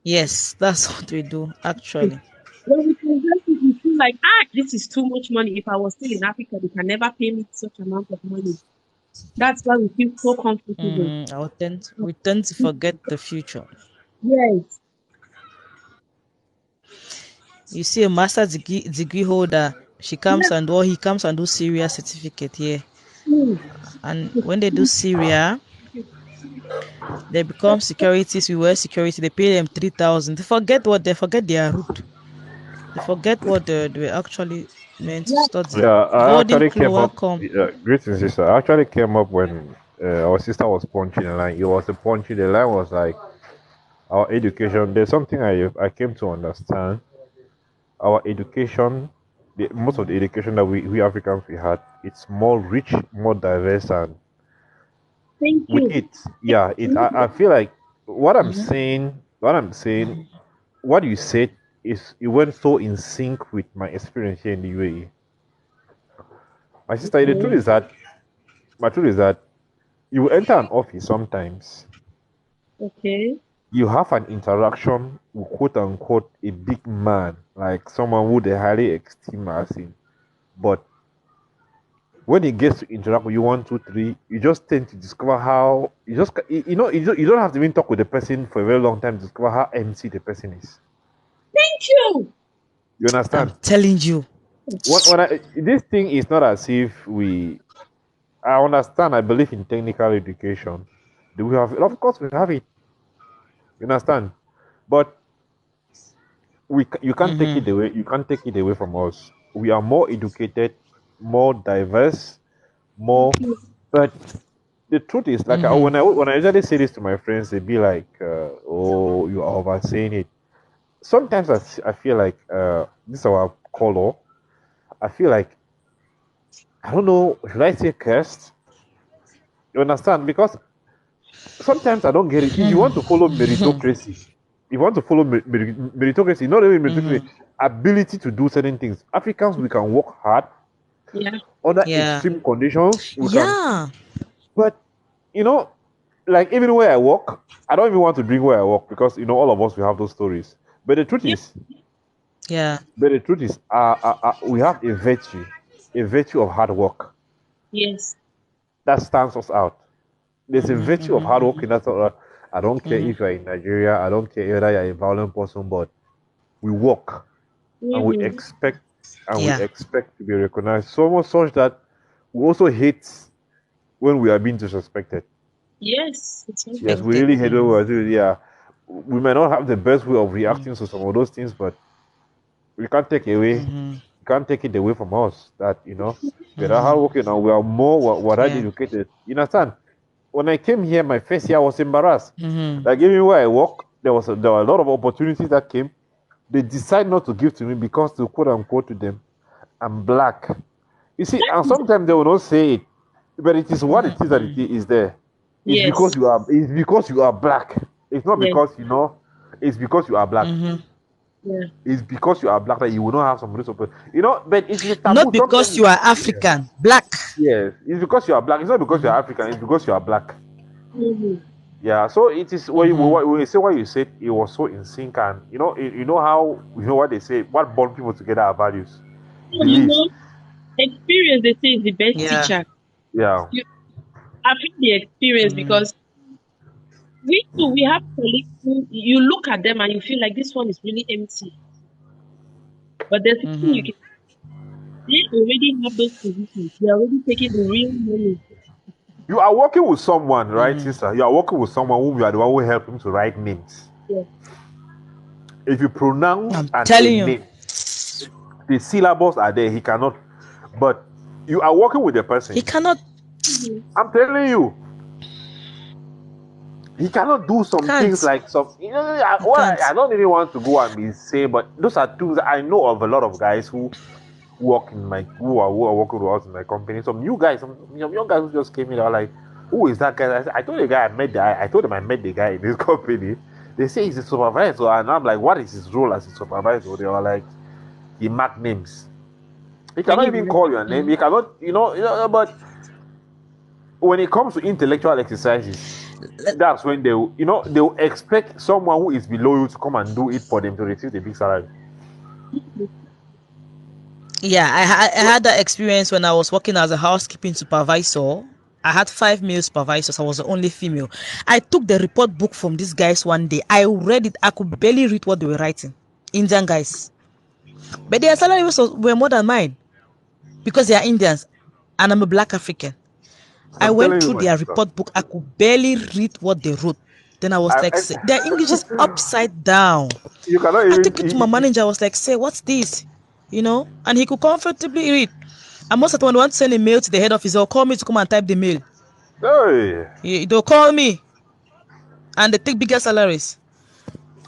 Yes, that's what we do actually. When we convert it, we feel like, this is too much money. If I was still in Africa, they can never pay me such amount of money. That's why we feel so comfortable. We tend to forget the future. Yes. You see a master degree holder, she comes Yes. and or he comes and do Syria certificate here. Mm. And when they do Syria, they become securities. We wear security. They pay them 3,000. They forget they are rude. They forget what they were actually meant to Yes. study. Yeah, I Golden actually Crow, came up. welcome. Greetings, sister. I actually came up when our sister was punching the line. It was a punching. The line was like our education. There's something I came to understand. Our education, most of the education that we Africans we had, it's more rich, more diverse, and Thank with you. it, yeah, it. I feel like what I'm saying. What I'm saying, what you said is it went so in sync with my experience here in the UAE. My sister, the truth Okay. is that my truth is that you enter an office sometimes, Okay. you have an interaction with quote unquote a big man, like someone who they highly esteem as in. But when he gets to interact with you one, two, three, you just tend to discover how you just you don't have to even talk with the person for a very long time to discover how empty the person is. Thank you. You I'm understand? telling you. This thing is not as if we. I understand. I believe in technical education. Do we have it? Of course, we have it. You understand? But you can't take it away. You can't take it away from us. We are more educated, more diverse, more. But the truth is, like when I usually say this to my friends, they be like, "Oh, you are oversaying it." Sometimes I feel like this is our color. I feel like I don't know. Should I say cursed? You understand? Because sometimes I don't get it. If you want to follow meritocracy, if you want to follow meritocracy, not even meritocracy, ability to do certain things. Africans, we can work hard Yeah. under Yeah. extreme conditions. We can, Yeah. but you know, like even where I work, I don't even want to bring where I work because all of us we have those stories. But the truth Yep. is, Yeah. we have a virtue of hard work Yes. that stands us out. There's a virtue of hard work in that. I don't care if you're in Nigeria. I don't care whether you're a violent person, but we work and we Mm-hmm. expect Yeah. to be recognized. So much such that we also hate when we are being disrespected. Yes. It's Yes, okay. we Expected. really hate when we are doing. Yeah, we may not have the best way of reacting to some of those things, but we can't take away. You can't take it away from us that we are hardworking and we are more what I Yeah. educated. You understand? When I came here, my first year I was embarrassed. Mm-hmm. Like even where I work, there were a lot of opportunities that came. They decide not to give to me because to quote unquote to them, I'm black. You see, and sometimes they will not say it, but it is what it is that it is there. Yes. It's because you are black. It's not Yes. because it's because you are black. Yeah. It's because you are black that you will not have some of those. But it is a Not taboo. because Sometimes you are African, black. yes, it's because you are black. It's not because you are African. It's because you are black. Mm-hmm. Yeah. So it is when you say what you said, it was so in sync, and you know how what they say. What bond people together are values, So, beliefs. experience, they say, is the best Yeah. teacher. Yeah. You I've had the experience because we too, we have colleagues who you look at them and you feel like this one is really empty. But there's something you can, they already have those positions. They're already taking the real money. You are working with someone, right, sister? You are working with someone whom you are the one who help him to write names. Yes. If you pronounce I'm a telling you. name, the syllables are there. He cannot. But you are working with the He person. cannot. Mm-hmm. I'm telling you, he cannot do some things Can't. like some. He can't. I don't even want to go and be say, but those are things I know of a lot of guys who work in my who are working with us in my company. Some new guys, some young guys who just came in. They are like, "Who is that guy?" I told the guy I met the guy. I told him I met the guy in this company. They say he's a supervisor, and I'm like, "What is his role as a supervisor?" They were like, "He mark names. He Can cannot you even imagine? call your name. He cannot, But when it comes to intellectual exercises, that's when they'll expect someone who is below you to come and do it for them to receive the big salary. Yeah, I had that experience when I was working as a housekeeping supervisor. I had 5 male supervisors. I was the only female. I took the report book from these guys one day. I read it. I could barely read what they were writing. Indian guys. But their salaries were more than mine because they are Indians and I'm a black African. I I'm went telling you, through my their sister. report book. I could barely read what they wrote. Then I was like, I, their English is upside down. you cannot I even. took it to my manager. I was like, say, what's this? And he could comfortably read. And most of the time, when they want to send a mail to the head office, they'll call me to come and type the mail. Hey. They'll call me and they take bigger salaries.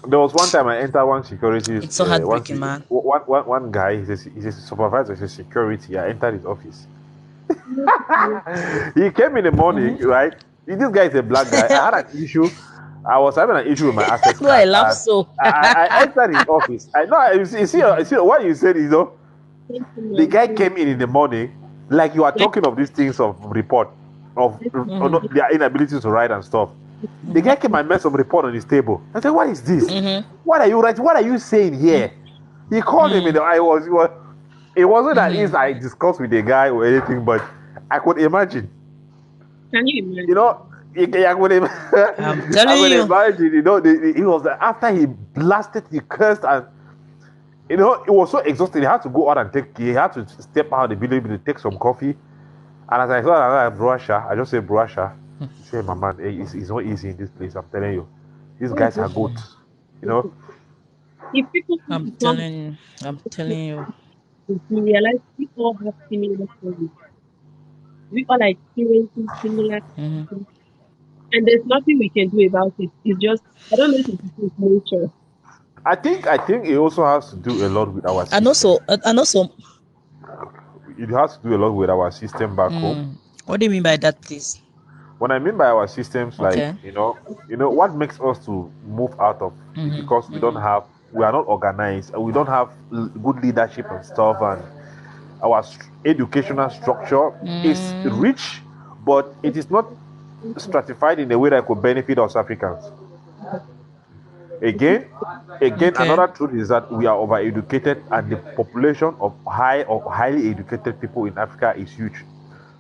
There was one time I entered one security, It's so heartbreaking, man. one guy, he's a supervisor, he's a security. I entered his office. He came in the morning, right? This guy is a black guy. I had an issue. I was having an issue with my access No, I card, laugh and so. I entered his office. I know you see what you said. Thank you, The ma'am. guy came in the morning, like you are Like, talking of these things of report, of Mm-hmm. their inability to write and stuff. The guy came and made some report on his table. I said, "What is this? Mm-hmm. What are you writing? What are you saying here?" He called him in the. It wasn't that Mm-hmm. easy. I discussed with the guy or anything, but I could imagine. can you You imagine? know, I could, I'm I telling could you. imagine. He was like, after he blasted, he cursed, and it was so exhausting. He had to go out and he had to step out of the building to take some coffee. And as I saw another brusher, I just said brusher. He said, "My man, it's not easy in this place. I'm telling you, these That's guys are what good. You know, if people I'm become telling you. I'm telling you. you realize we all have similar stories. We all are experiencing similar Mm-hmm. things, and there's nothing we can do about it. It's just I don't know if it's nature. I think it also has to do a lot with our And system. also, and also, It has to do a lot with our system back home. what do you mean by that, please? What I mean by our systems, like Okay. what makes us to move out of it, Mm-hmm. because we are not organized, and we don't have good leadership and stuff, and our educational structure is Mm, rich, but it is not stratified in a way that could benefit us Africans. Again, okay. another truth is that we are overeducated, and the population of highly educated people in Africa is huge.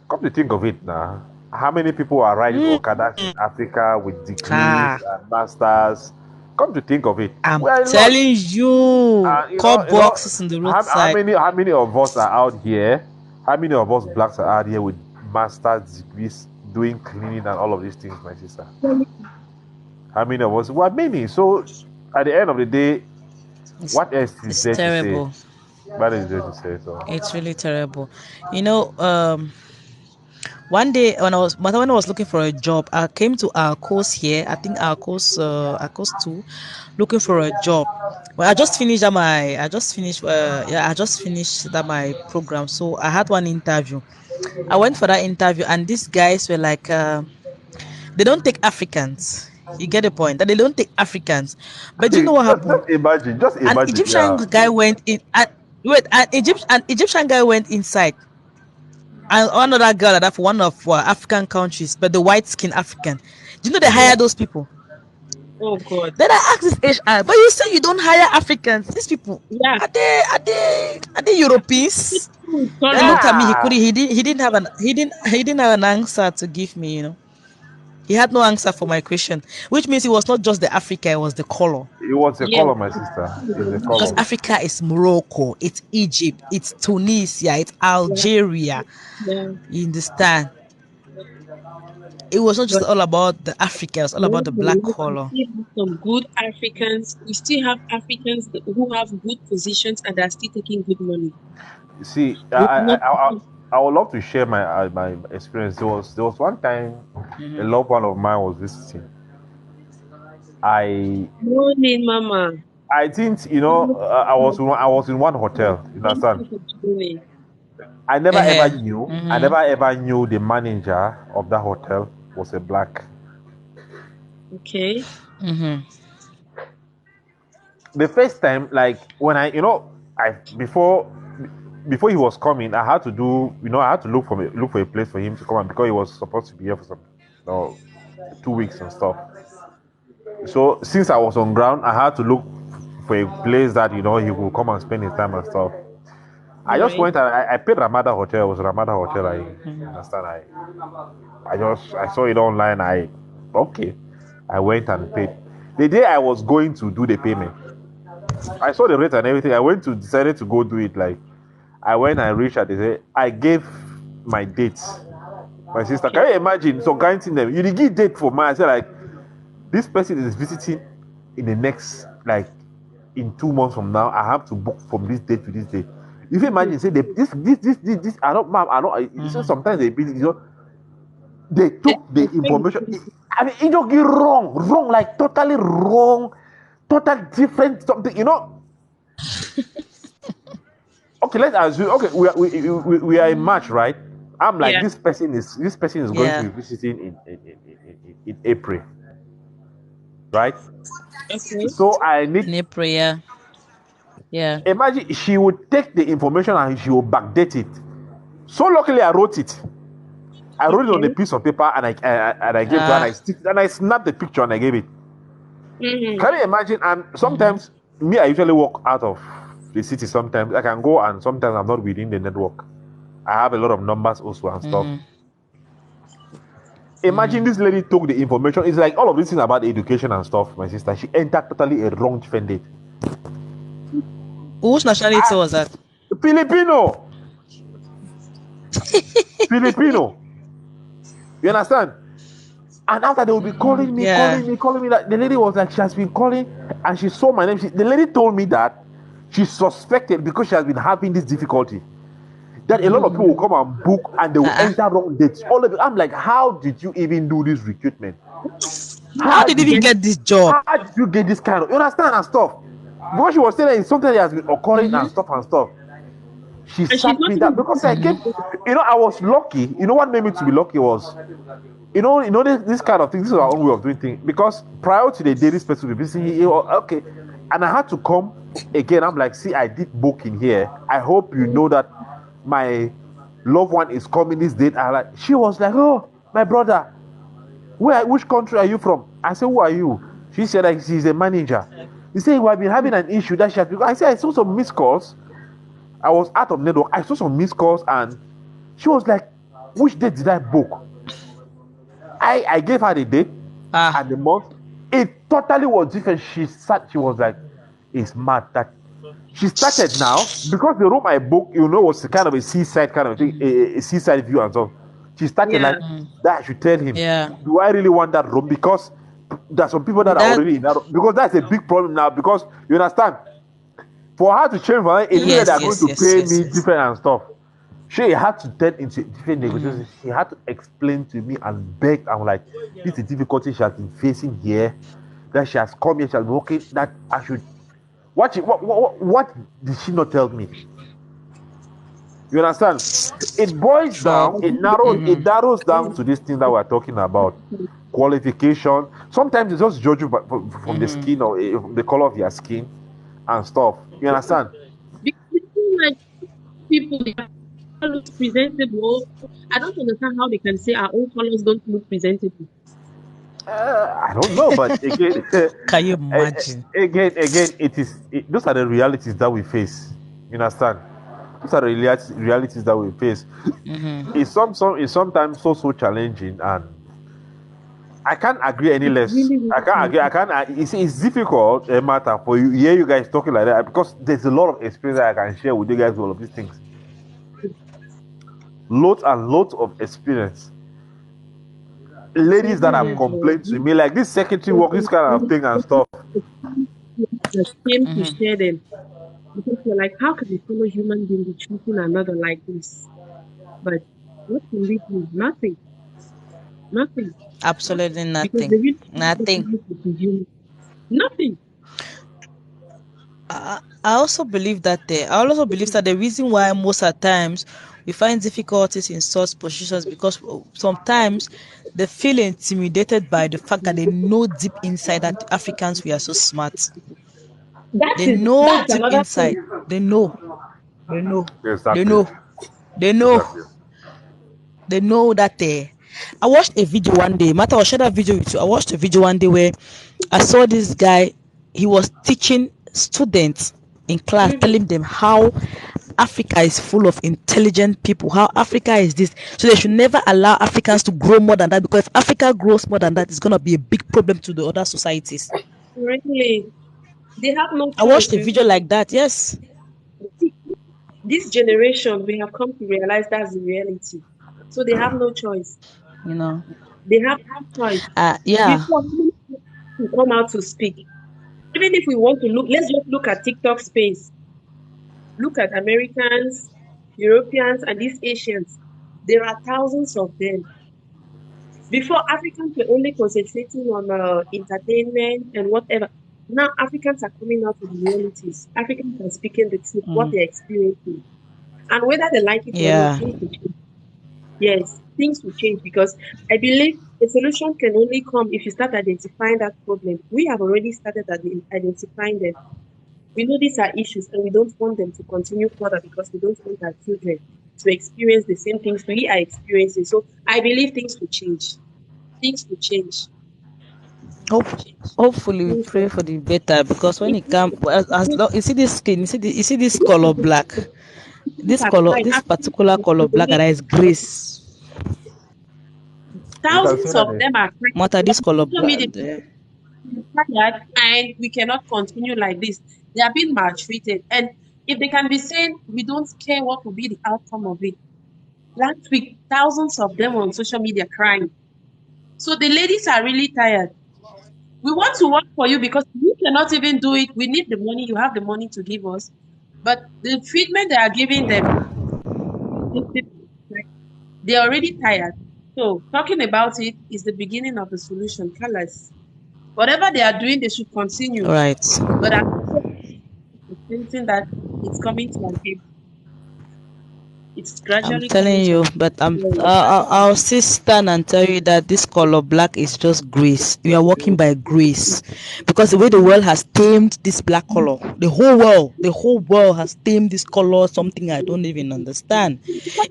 Come to think of it now, how many people are riding Mm, Okadas in Africa with degrees ah, and masters? Come to think of it, I'm we are a lot. telling you, And call boxes on the roadside. how many of us are out here? How many of us blacks are out here with master's degrees doing cleaning and all of these things, my sister? How many of us? Well, many. So, at the end of the day, It's, what else is it's there to say? terrible. What is there to say? So, It's really terrible. You know, one day when I was looking for a job, I came to our course here. I think our course two, looking for a job. Well, I just finished yeah, I just finished that my program. So I had one interview. I went for that interview, and these guys were like, they don't take Africans. You get the point that they don't take Africans. But do you know what happened? just An imagine, Egyptian yeah. guy went in. Wait, an Egyptian guy went inside, and another girl that for one of African countries, but the white skin African. Do you know they hire those people? Oh God. Then I asked this HR, but you say you don't hire Africans. These people Yeah. are they Europeans? Turn He up. looked at me. He Yeah, couldn't. He didn't have an answer to give me. He had no answer for my question, which means it was not just the Africa, it was the color. it was a Yes. color, my sister. It's a Because color. Africa is Morocco, it's Egypt, it's Tunisia, it's Yeah. Algeria. Yeah. You understand? It was not just But all about the Africa, it was all about the black nevertheless, we color. still have some good Africans. We still have Africans who have good positions and are still taking good money. See, We've not. I would love to share my experience. There was one time a Mm-hmm. loved one of mine was visiting. I Morning, Mama. I think I was in one hotel. You Thank understand? you for tuning I Mm-hmm. never ever knew the manager of that hotel was a black. in. Okay. Mm-hmm. The first time, like when I before he was coming, I had to look for a place for him to come, and because he was supposed to be here for some, 2 weeks and stuff. So since I was on ground, I had to look for a place that he would come and spend his time and stuff. I All just right. went and I paid Ramada Hotel. It was Ramada Hotel. I Mm-hmm. understand. I saw it online. Okay. I went and paid. The day I was going to do the payment, I saw the rate and everything. I went to decided to go do it. Like I went and reached out. They said I gave my dates. My sister, Okay. can you imagine? So guaranteeing them, you did give date for mine. I said like this person is visiting in the next, like, in 2 months from now. I have to book from this date to this date. If you imagine, say this, I don't, ma'am, I don't. So Mm-hmm. sometimes they Yes, took the I think information. I mean, it just get wrong, like totally wrong, total different something. Okay, let's assume. Okay, we are in March, right? I'm like, yeah. this person is going to Yeah. be visiting in April. right? Okay. So I need, Need prayer. Yeah. imagine she would take the information and she would backdate it. So luckily I wrote it. I wrote it on a Okay. piece of paper and I gave it to her, and Ah. I snapped the picture and I gave it. Mm-hmm. Can you imagine? And sometimes me, I usually walk out of the city. Sometimes I can go, and sometimes I'm not within the network. I have a lot of numbers also and stuff. Imagine this lady took the information. It's like all of these things about education and stuff. My sister, she entered totally a wrong defendant. Whose nationality was that? Filipino, Filipino. You understand? And after they will be calling me, Yeah. calling me, calling me. That the lady was like, she has been calling, and she saw my name. The lady told me that she suspected because she has been having this difficulty that a lot of people will come and book and they will enter wrong dates. All of it. I'm like, how did you even do this recruitment? How How did you did even you get this job? how did you get this kind of, you understand, and stuff? Because she was saying that it's something that has been occurring and stuff and stuff. She And she's sat not me that even. because I gave, I was lucky. You know what made me to be lucky was, this kind of thing. This is our own way of doing things. Because prior to the day, this person will be saying, okay, and I had to come again. I'm like, see, I did book in here. I hope you know that my loved one is coming this date. She was like, oh, my brother, which country are you from? I said, who are you? She said like she's a manager. He said, we have been having an issue that she has. I said, I saw some missed calls. I was out of network. I saw some missed calls, and she was like, which date did I book? I gave her the date and the month. It totally was different. She was like, it's mad that she started now because the room I booked, was kind of a seaside kind of thing, a seaside view and stuff. She started Yeah. like that. I should tell him, Yeah. do I really want that room? Because there's some people that are That already in that room. Because that's a big problem now. Because you understand, for her to change for her, it means that they yes, are going yes, to yes, pay yes, me yes. different and stuff. She had to turn into different negotiations. She had to explain to me and beg. I'm like, this is the difficulty she has been facing here. That she has come here, she has been working. That I should. What did she not tell me? You understand? It boils down. Sure. It narrows down to this thing that we're talking about. Qualification. Sometimes it's just judge you from the skin or from the color of your skin and stuff. You understand? Because it seems like people they look presentable. I don't understand how they can say our own colors don't look presentable. I don't know, but again, Can you imagine? again, those are the realities that we face. You understand? Those are the realities that we face. It's sometimes so challenging, and I can't agree any It's less. really, I really can't agree. painful. It's difficult a matter for you hear you guys talking like that because there's a lot of experience that I can share with you guys with all of these things. Lots and lots of experience. It's Ladies really that have hard for complained to me like this secretary work, this kind of thing and stuff. the shame to share them because you're like, how can a fellow human being be treating another like this? But what can we do? Nothing, nothing, Absolutely because nothing. the real Nothing. is human. Nothing. I also believe that the reason why most of the times we find difficulties in such positions because sometimes they feel intimidated by the fact that they know deep inside that Africans we are so smart. They know That's deep another inside. thing. They know. They know. They Exactly. know. They know. Exactly. They know that I watched a video one day. Matter, I'll share that video with you. I watched a video one day where I saw this guy. He was teaching students in class, telling them how Africa is full of intelligent people, how Africa is this. So they should never allow Africans to grow more than that because if Africa grows more than that, it's going to be a big problem to the other societies. Really, they have no I choice. watched a video like that. Yes. This generation, we have come to realize that's the reality. So they have no choice. You know. They have no choice. Yeah. Before to come out to speak. Even if we want to look, let's just look at TikTok space. Look at Americans, Europeans, and these Asians. There are thousands of them. Before, Africans were only concentrating on entertainment and whatever. Now, Africans are coming out with the realities. Africans are speaking the truth, what they're experiencing. And whether they like it or not, Yeah. things will change. Yes, things will change because I believe a A solution can only come if you start identifying that problem. We have already started identifying them. We know these are issues and we don't want them to continue further because we don't want our children to experience the same things we are experiencing. So I believe things will change. Things will change. Hope, hopefully, we Things will pray for the better because when if it comes, as if long you see this skin, you see this color black, things are fine, this actually, particular color black, and that is grace. You can say thousands that of them are crying. Matter this color Social black. media are tired and we cannot continue like this. They are being maltreated. And if they can be saying we don't care what will be the outcome of it. Last week, thousands of them on social media crying. So the ladies are really tired. We want to work for you because you cannot even do it. We need the money. You have the money to give us. But the treatment they are giving them, like, they're already tired. So talking about it is the beginning of the solution. Tell us. Whatever they are doing, they should continue. Right. But I'm sensing that it's coming to an end. It's I'm gradually coming telling to you, an but end. I'll still stand and tell you that this color black is just grace. We are walking by grace, because the way the world has tamed this black color, the whole world has tamed this color. Something I don't even understand.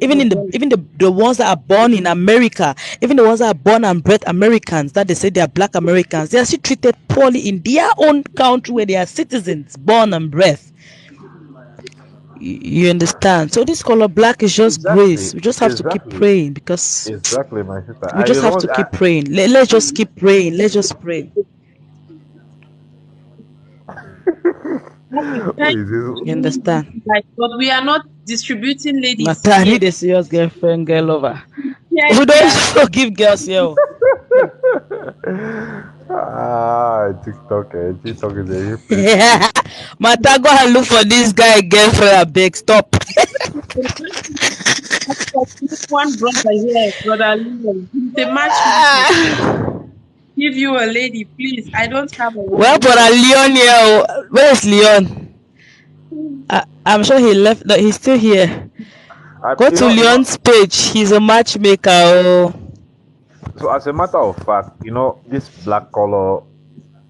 Even the ones that are born in America, even the ones that are born and bred Americans, that they say they are black Americans, they are still treated poorly in their own country where they are citizens, born and bred. You understand? So this color black is just exactly, grace. We just have to keep exactly, praying, because exactly, my sister. we I just you have know to I, keep praying. Let's just keep praying. Let's just pray. Okay, who thank is you. You this? understand? Like, but we are not distributing Mata, ladies I here. need a serious girlfriend, girl lover. Here, We don't here. forgive girls here. Oh. TikTok, TikTok is a real place to be. Mata, go and look for this guy, girlfriend. I beg, stop. One brother here, brother Leon. He's a matchmaker. Give you a lady, please. I don't have a Well, woman. but Leon here. Oh. Where is Leon? I'm sure he left. No, he's still here. Go to You know. Leon's page. He's a matchmaker. Oh. So as a matter of fact, this black color.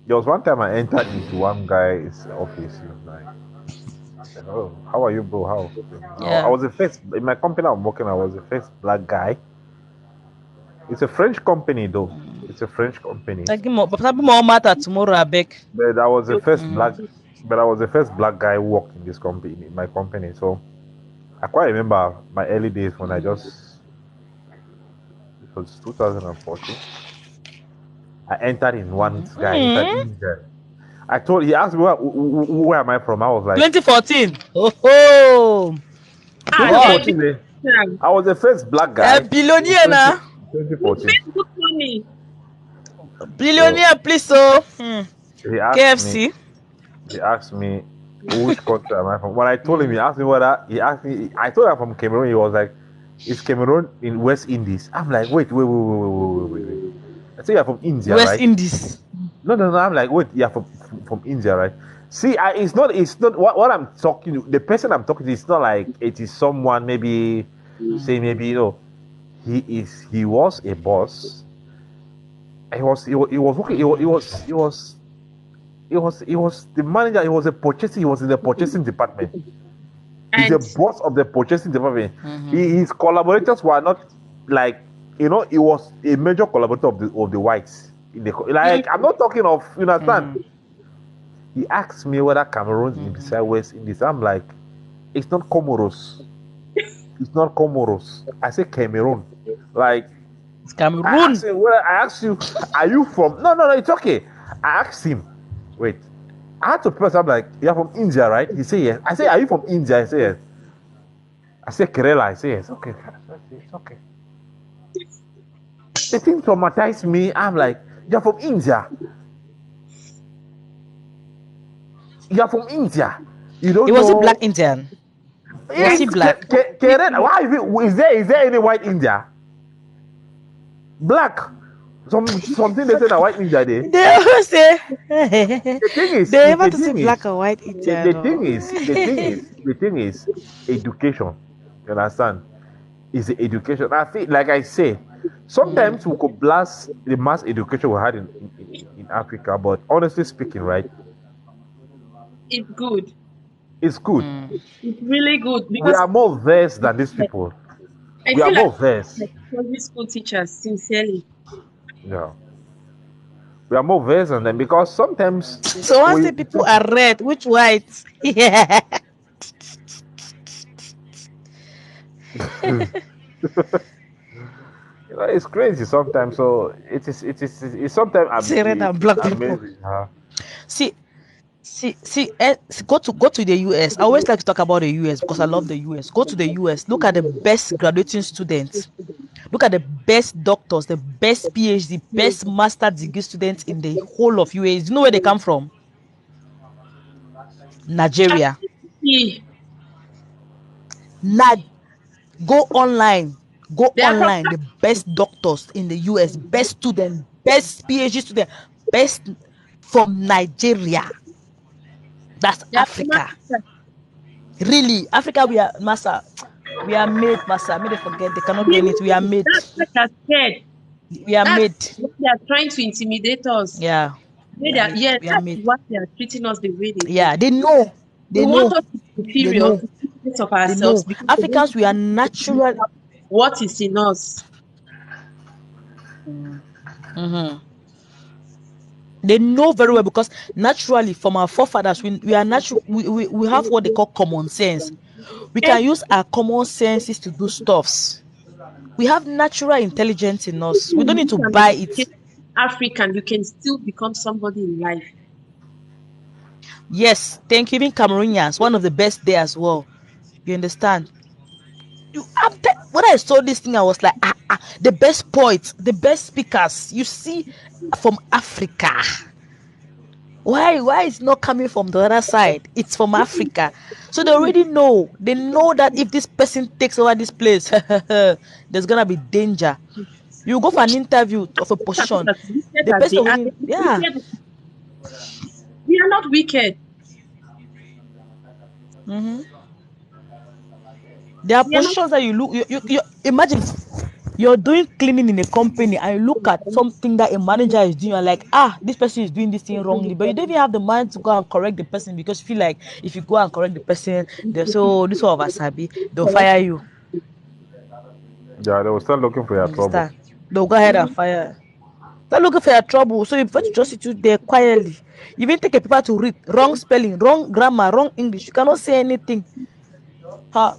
There was one time I entered into one guy's office. He was like, I said, "Oh, how are you, bro? How?" I Yeah. was the first in my company I'm working. I was the first black guy. It's a French company, though. It's a French company. Sabi mo matter tomorrow, I beg. But I was the first Mm. black. But I was the first black guy who worked in this company, in my company. So I quite remember my early days when I just. It was 2014. I entered in one guy. Entered Mm. in there. He asked me where am I from. I was like 2014. Oh, Then 2014. Eh? I was the first black a guy in billionaire now. 2014. good money. So Billionaire, please. So he asked me. KFC. He asked me which country am I from. When I told him, he asked me whether he asked me. I told him I'm from Cameroon. He was like, "Is Cameroon in West Indies?" I'm like, "Wait. I say you're from India, West right?" Indies. No. I'm like, "Wait, you're from India, right?" See, it's not what I'm talking. The person I'm talking to, it's not like it is someone maybe, say maybe he was a boss. He was working. He was the manager. He was in the purchasing department. He's the And boss of the purchasing department. Mm-hmm. His collaborators were not like, he was a major collaborator of the whites. Like, I'm not talking of, you understand. Mm-hmm. He asked me whether Cameroon is beside West Indies. I'm like, it's not Comoros. It's not Comoros. I say Cameroon. Like, It's Cameroon. I asked you, are you from? No. It's okay. I asked him. Wait. I had to press. I'm like, you're from India, right? He said yes. I say, are you from India? I say yes. I say Kerala. I say yes. Okay, it's okay. The thing traumatized me. I'm like, you're from India. You're from India. You don't It was a black know. Indian. Was he black? Kerala. Why is there any white India? Black. Something they say that white India there. They always say The thing is, they the ever to say thing is, black or white Indian. the thing is, education. You understand? is the education. I think, like I say, sometimes we could blast the mass education we had in Africa, but honestly speaking, right, It's good. it's good. It's really good We because are more versed than these people. I We are feel like more versed. secondary school teachers, sincerely. Yeah, we are more versed than them because sometimes So once we the people are red, which white? Yeah. it's crazy sometimes. So it's sometimes Say red and black people. amazing. Huh? See, go to the US. I always like to talk about the US because I love the US. Go to the US. Look at the best graduating students. Look at the best doctors, the best PhD, best master degree students in the whole of UAE. Do you know where they come from? Nigeria. Yeah, Nad Go online. Go they are from online. The best doctors in the US, best student, best PhD student, best from Nigeria. That's they are from Africa. Africa. Really, Africa, we are massa. We are made, massa. May they forget they cannot do anything. We are made. That's what they are scared. We are That's made. what they are trying to intimidate us. Yeah. We are made. Yeah, We are that's made. what they are treating us the way they do. Yeah. They know. They They want know. us to be They inferior know. to think of They ourselves know. because they want Africans, we are to natural. what is in us. Mhm. They know very well because naturally from our forefathers we are natural we have what they call common sense. We can use our common senses to do stuffs. We have natural intelligence in us. We don't need You to can be buy it. African, you can still become somebody in life. Yes, thank you. Even Cameroonians, one of the best there as well. You understand? When I saw this thing, I was like, the best poets, the best speakers you see from Africa. Why is it not coming from the other side? It's from Africa. So they already know. They know that if this person takes over this place, there's gonna be danger. You go for an interview of a position, As wicked the as person they are, already, yeah. we are not wicked. There are We are not positions that you look, you imagine you're doing cleaning in a company and you look at something that a manager is doing, you're like, this person is doing this thing wrongly, but you don't even have the mind to go and correct the person because you feel like if you go and correct the person, they'll say, oh, this one of Asabi, they'll fire you. Yeah, they will start looking for your trouble. Understand? They'll go ahead and fire. They're looking for your trouble. So you prefer to just sit there quietly. You even take a paper to read. Wrong spelling, wrong grammar, wrong English. You cannot say anything.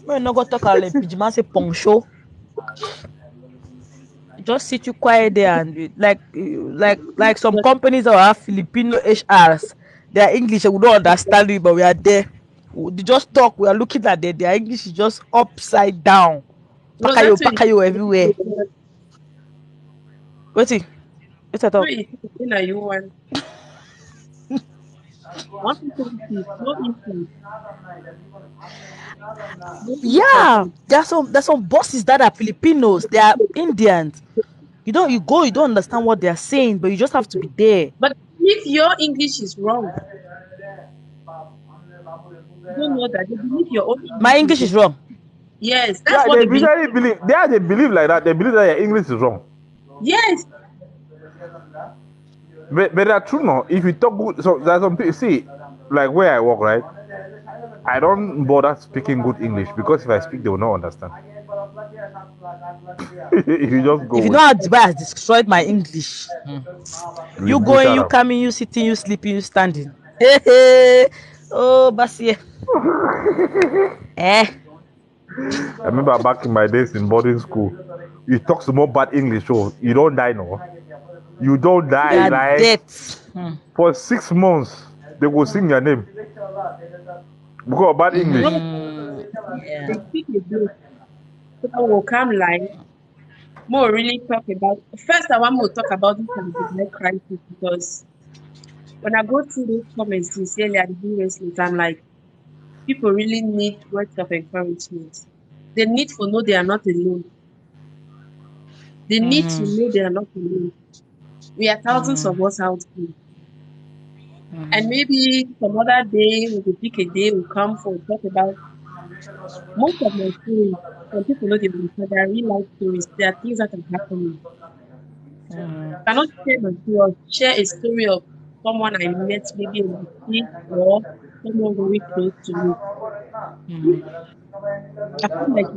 May not go talk like Pidgin say poncho. Just sit you quiet there and like some companies that have Filipino HRs. Their English we don't understand it, but we are there. They just talk. We are looking at them. Their English is just upside down. Rosette. Pakayo everywhere. Wait, what's I talk? You want to say this? No issue. No Yeah, issue. there's some bosses that are Filipinos. They are Indians. You don't understand what they are saying, but you just have to be there. But if your English is wrong, you don't know that. They believe your own My English is English wrong. is wrong. Yes, that's Yeah, what they they believe. usually believe. They believe like that. They believe that your English is wrong. Yes, But that's true. No, if you talk good, so there's some people. See, like where I work, right? I don't bother speaking good English because if I speak, they will not understand. If you just go If you know with how Dubai has destroyed my English, we you butcher going, you them. coming, you sitting, you sleeping, you standing. Oh, Basie. Eh. I remember back in my days in boarding school, you talk some more bad English, so you don't die, no. You don't You die. are Like dead. for 6 months, they will sing your name because of bad English. Yeah. they speak again. So we'll come live. More really talk about. First, I want to talk about this pandemic crisis because when I go through those comments sincerely at the seriously, I'm like, people really need words of encouragement. They need to know they are not alone. They need to know they are not alone. We are thousands of us out there. And maybe some other day we will pick a day, we'll come for talk about. Most of my stories, some people know they understand. They are real life stories. There are things that are happening. I cannot share my story or share a story of someone I met maybe in the street or someone very close to me. If I feel like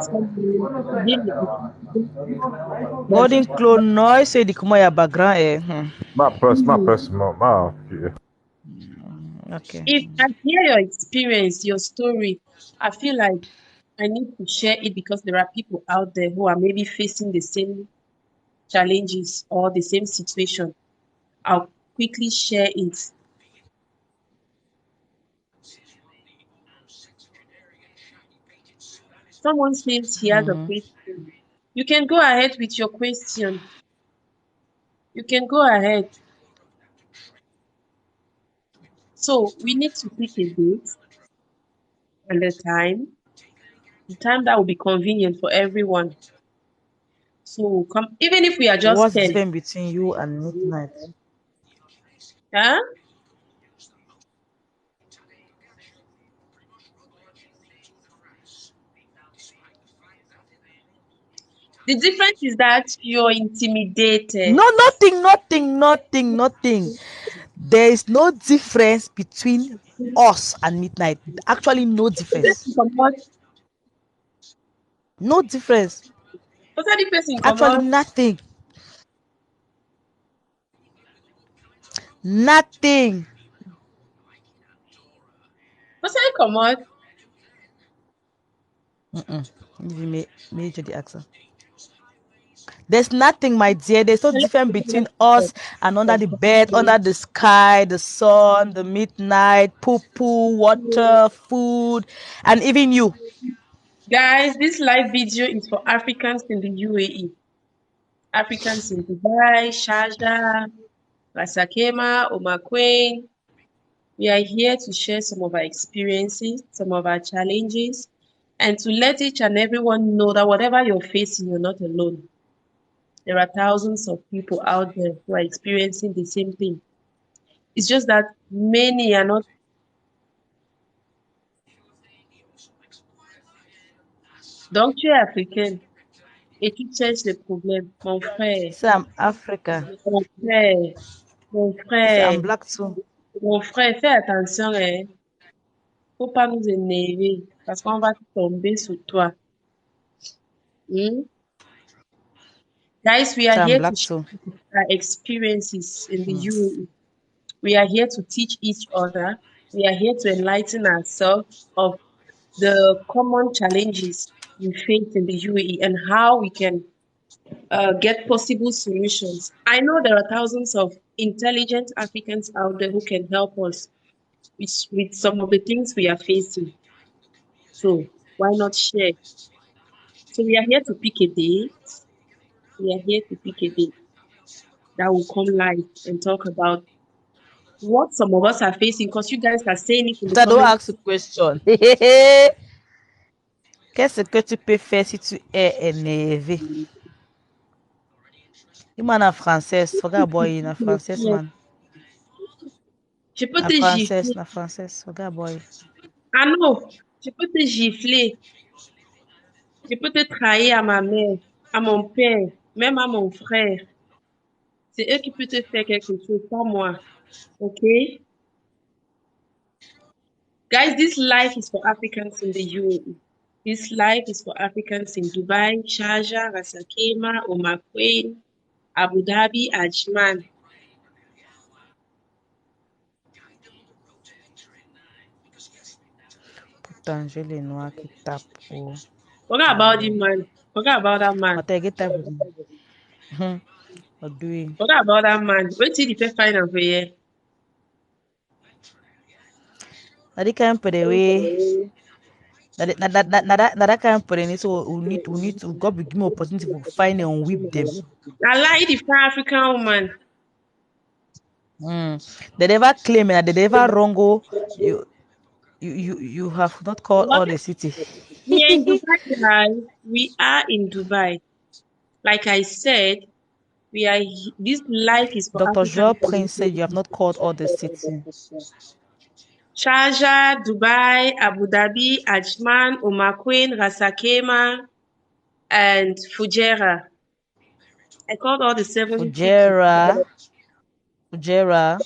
someone again, but Golden clone noise say the kuma ya background My personal, yeah. Okay. if I hear your experience, your story, I feel like I need to share it because there are people out there who are maybe facing the same challenges or the same situation. I'll quickly share it. Someone says he has a question. You can go ahead with your question. You can go ahead. So we need to pick a date and the time that will be convenient for everyone. So come, even if we are just What's the 10, difference between you and midnight? huh? The difference is that you're intimidated. No, nothing. There is no difference between us and midnight. Actually, no The difference. person come out, No difference. what's that the person come Actually, out? nothing. Nothing. What's that come out? Major the accent. There's nothing, my dear. There's no difference between us and under the bed, under the sky, the sun, the midnight, poo poo, water, food, and even you. Guys, this live video is for Africans in the UAE. Africans in Dubai, Sharjah, Rasakema, Omakwe. We are here to share some of our experiences, some of our challenges, and to let each and everyone know that whatever you're facing, you're not alone. There are thousands of people out there who are experiencing the same thing. It's just that many are not. Donc, tu es africaine et tu cherches les problèmes. Say I'm Africa. Mon frère, mon Say frère, I'm black too. mon frère, fais attention, hein. Faut pas nous énerver parce qu'on va tomber sur toi. Hmm? Guys, we are Say I'm here to black share too. our experiences in the UAE. We are here to teach each other. We are here to enlighten ourselves of the common challenges we face in the UAE and how we can get possible solutions. I know there are thousands of intelligent Africans out there who can help us with some of the things we are facing. So why not share? So we are here to pick a date. We are here to pick a date that will come live and talk about what some of us are facing because you guys are saying it in the So don't comments. ask a question. Qu'est-ce que tu peux faire si tu es énervé? You man a française. Forget boy na française man. Je peux Na te française, gifler. na française. Forget boy. Ah non, je peux te gifler. Je peux te trahir à ma mère, à mon père, même à mon frère. C'est eux qui peuvent te faire quelque chose, pas moi. Okay? Guys, this life is for Africans in the UAE. This life is for Africans in Dubai, Sharjah, Ras Al Khaimah, Oman, Queen, Abu Dhabi, Ajman. Pourtant, j'ai les noirs qui tapent au... Forget about the man. Forget about that man. Attends, get tape. What doing? Forget about that man. Wait till the first final for you. Na di kind put away. Na that kind put in. So we need to God will give me opportunity to find and whip them. I like the African woman. They never claim it. They never wrong. You have not called What? all the city. We are in Dubai, guys. We are in Dubai. Like I said, this life is for Dr. Africans. Joel Prince said you have not called all the city. Sharjah, Dubai, Abu Dhabi, Ajman, Umaquin, Ras Al Khaimah, and Fujairah. I called all the 7 cities. Fujairah, Fujairah,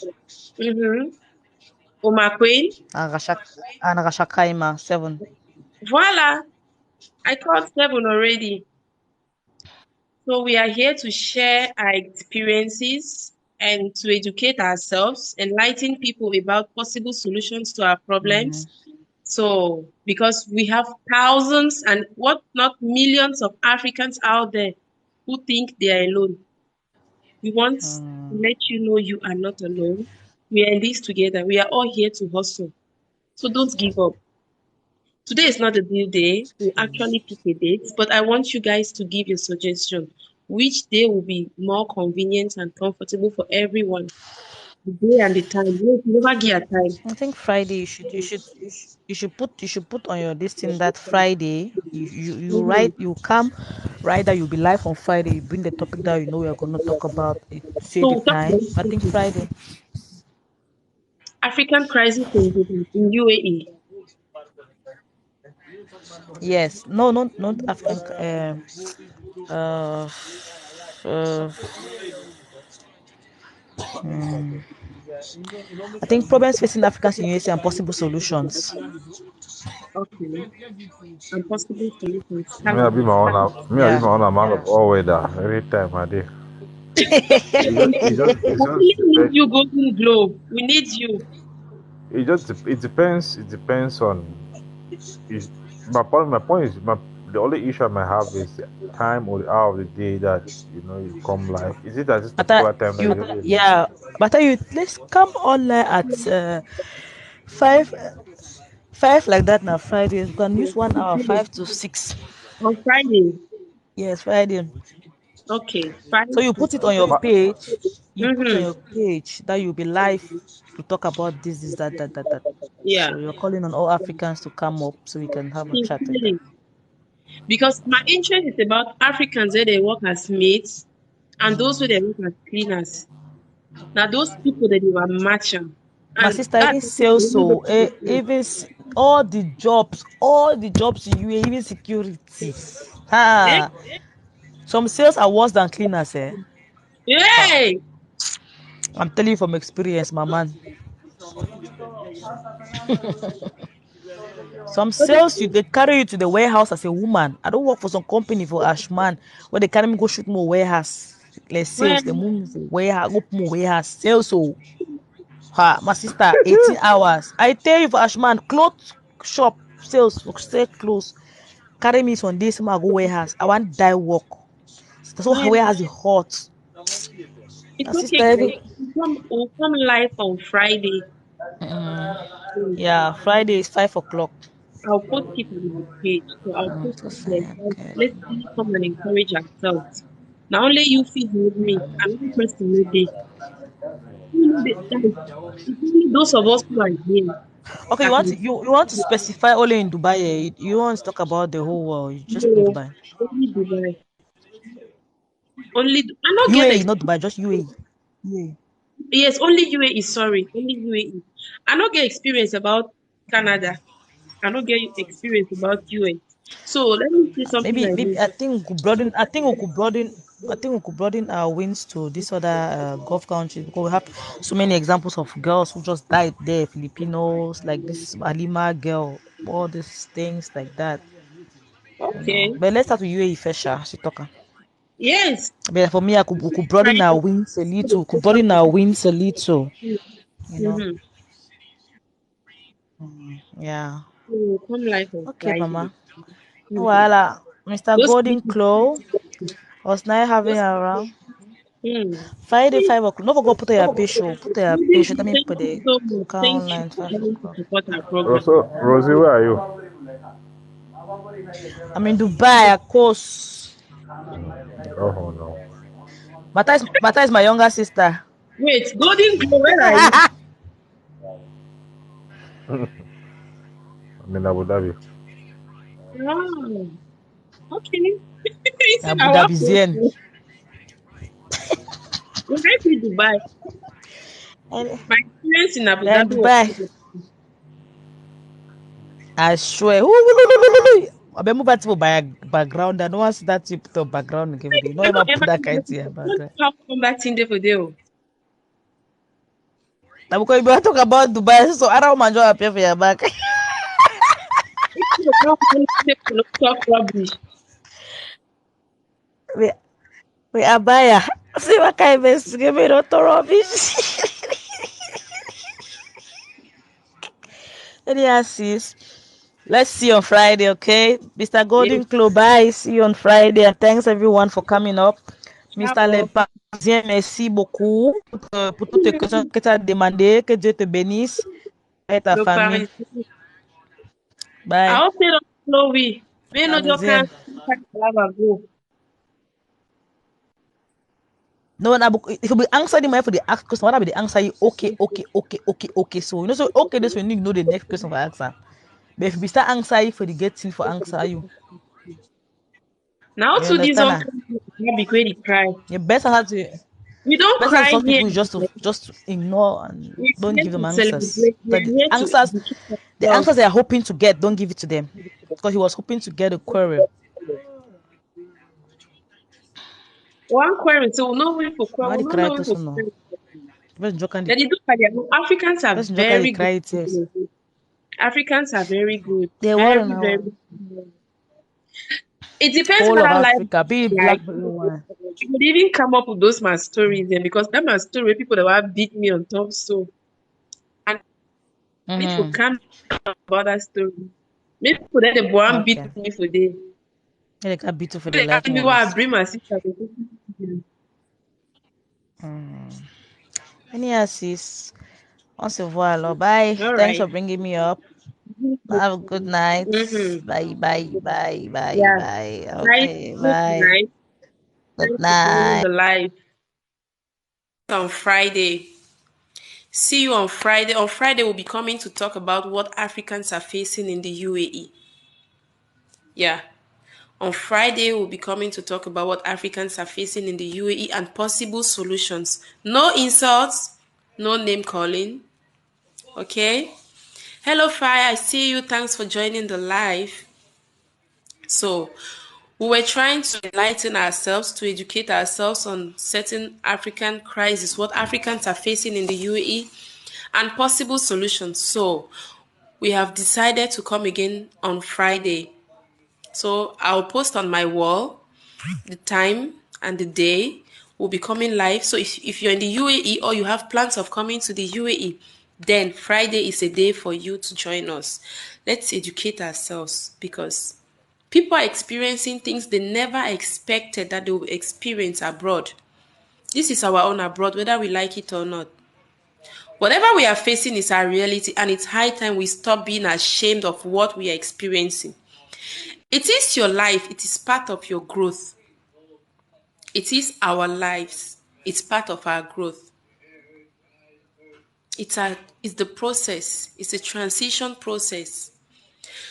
Mm-hmm. Umaquin. and Rashakaima, 7. Voila. I called 7 already. So we are here to share our experiences and to educate ourselves, enlighten people about possible solutions to our Mm, problems. So, because we have thousands and what not millions of Africans out there who think they are alone. We want to mm. let you know you are not alone. We are in this together. We are all here to hustle. So don't give up. Today is not a due day. We'll actually pick a date, but I want you guys to give your suggestion. Which day will be more convenient and comfortable for everyone? The day and the time. Yes, you never get a time. I think Friday you should put on your this thing that Friday you Mm-hmm. write you come write that you'll be live on Friday. You bring the topic that you know we are going to talk about. It say So the we'll talk about time. I think Friday. African crisis in UAE. Yes. No, not African. Uh, uh, I think problems facing Africans in USA and possible solutions. Okay. And possible solutions. Me, I be my own. Me, I be Yeah. my own man of all weather. Every time I do. It We really just need depends. you, Golden Globe. We need you. It depends. It depends on. Is my point is the only issue I might have is the time or the hour of the day that you come live. Is it at this But I, particular time that you you really live? yeah. But you let's come online at 5 like that now Fridays. We can use 1 hour 5 to 6. On Friday. Yes, Friday. Okay. Five So you to put it on your Ma- page. You put on mm-hmm. your page that you'll be live to talk about this, that. Yeah. So you're calling on all Africans to come up so we can have a chat like that. Sincerely. Because my interest is about Africans where they work as mates and those where they work as cleaners. Now those people that you are matching. My And sister, that's even sales, so all the jobs in UA, even security. eh? Ha! Some sales are worse than cleaners, eh? Ha! Yay! I'm telling you from experience, my man. Some But sales they carry you to the warehouse as a woman. I don't work for some company for Ashman where they carry me go shoot more warehouse. Like well, sales, they move warehouse, go more warehouse. Sales so ha my sister 18 hours. I tell you for Ashman, clothes shop sales sell clothes. Carry me on this, I go warehouse. I want die work. So well, warehouse is hot. it's My okay, sister guys. even We'll come live on Friday. Mm. yeah, Friday is 5 o'clock. I'll post it on my page. So I'll post So it there. say, Guys, okay. let's really come and encourage ourselves. Now only you feel with me. I'm one person no day. Guys, it's only those of us who are here Okay, you that want can to, you want to specify only in Dubai. You want to talk about the whole world. You just in know Dubai. only Dubai. Only I not get UAE, not experience. Dubai, just UAE. UAE. Yes, only UAE. Sorry, only UAE. I not get experience about Canada. I not get experience about US. So let me say something Maybe like maybe this. I think we could broaden. I think we could broaden our wins to this other Gulf countries because we have so many examples of girls who just died there. Filipinos, like this Alima girl, all these things like that. Okay. But let's start with UAE first, Sha. She talking. Yes. But for me, we could broaden our Friday. wins a little. Could broaden our wins a little. You know. Mm-hmm. Yeah. So come live on Okay, Friday. Mama. Mm-hmm. Voila. Mr. Those Golden people, Claw was nice having those you around. mm. Friday, 5 o'clock. Don't forget put your page show. Put your page show. Let me Thank put you the so much. count Thank you line for 5 coming to o'clock. support our program. Also, Rosie, where are you? I'm in Dubai, of course. Oh no, Mata is my younger sister. Wait, Golden Glow, where are you? I'm in Abu Dhabi. Oh, okay. It's in Abu our Dhabi Zen. place. We went to Dubai. And My experience in Abu we are in Dhabi was Dubai. good. I swear. I be move back to my background. I don't want to see that tip top background every day. No I ever don't put ever that kind of your don't background. have come back in there for there. Now because you talk about Dubai, so I don't mind to appear for your back. If you don't talk rubbish. we we are buyer. See what kind of investigate me not to rubbish. Anyhow, sis. Let's see you on Friday, okay? Mr. Yes, Golden Globe, bye. See you on Friday. And thanks everyone for coming up. Mr. Le ciao. Parisien, merci beaucoup pour toutes les questions que tu as demandées. Que Dieu te bénisse et ta Le famille. Paris. Bye. I hope they don't know we. Me no joke Parisien. can have a go. No, na if you answer the for the ask question, what be the answer you okay, okay, okay, okay, okay. So you know, so okay, this when you know the next question for answer. But if you start answer you for the get thing for answer you, Now you to this understand? one Now? be great cry. Your best answer to We don't best answer cry to some here. people is just to ignore and We're don't here give them to answers. celebrate. But We're here to educate the ourselves. answers they are hoping to get, don't give it to them. Because he was hoping to get a quarrel. One query, so we know we for Now we the don't cry know we to for so no. query. Person joke and That is look at them. Africans are person joke and they very good. cry it yes. People. Africans are very good. They worry Very, very now. good. It depends Whole of whether life Africa, be it like black, be it white. you would even come up with those my stories then because that my story people that will beat me on top so and if you Mm-hmm. come about that story. Maybe for that the boy beat Okay. me for day. They can beat you for the They life ask me more or why I less. bring my sister. Anyhow, sis. Once a while. Bye. All Thanks right. for bringing me up. Have a good night. Mm-hmm. Bye, bye, bye, bye, Yeah. bye. Night, Okay, good bye. night. Good Thanks for joining night. the live. On Friday. See you on Friday. On Friday, we'll be coming to talk about what Africans are facing in the UAE. Yeah. On Friday, we'll be coming to talk about what Africans are facing in the UAE and possible solutions. No insults, no name calling. Okay? Hello, Fire. I see you. Thanks for joining the live. So, we were trying to enlighten ourselves, to educate ourselves on certain African crises, what Africans are facing in the UAE, and possible solutions. So, we have decided to come again on Friday. So, I'll post on my wall the time and the day will be coming live. So, if you're in the UAE or you have plans of coming to the UAE, then Friday is a day for you to join us. Let's educate ourselves because people are experiencing things they never expected that they will experience abroad. This is our own abroad, whether we like it or not. Whatever we are facing is our reality, and it's high time we stop being ashamed of what we are experiencing. It is your life, it is part of your growth. It is our lives, it's part of our growth. It's the process, it's a transition process.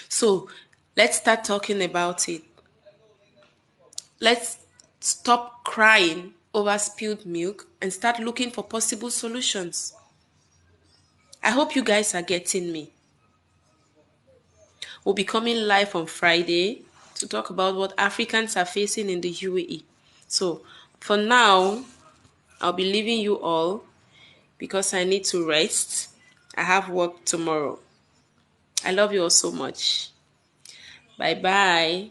So let's start talking about it. Let's stop crying over spilled milk and start looking for possible solutions. I hope you guys are getting me. We'll be coming live on Friday to talk about what Africans are facing in the UAE. So for now, I'll be leaving you all because I need to rest. I have work tomorrow. I love you all so much. Bye bye.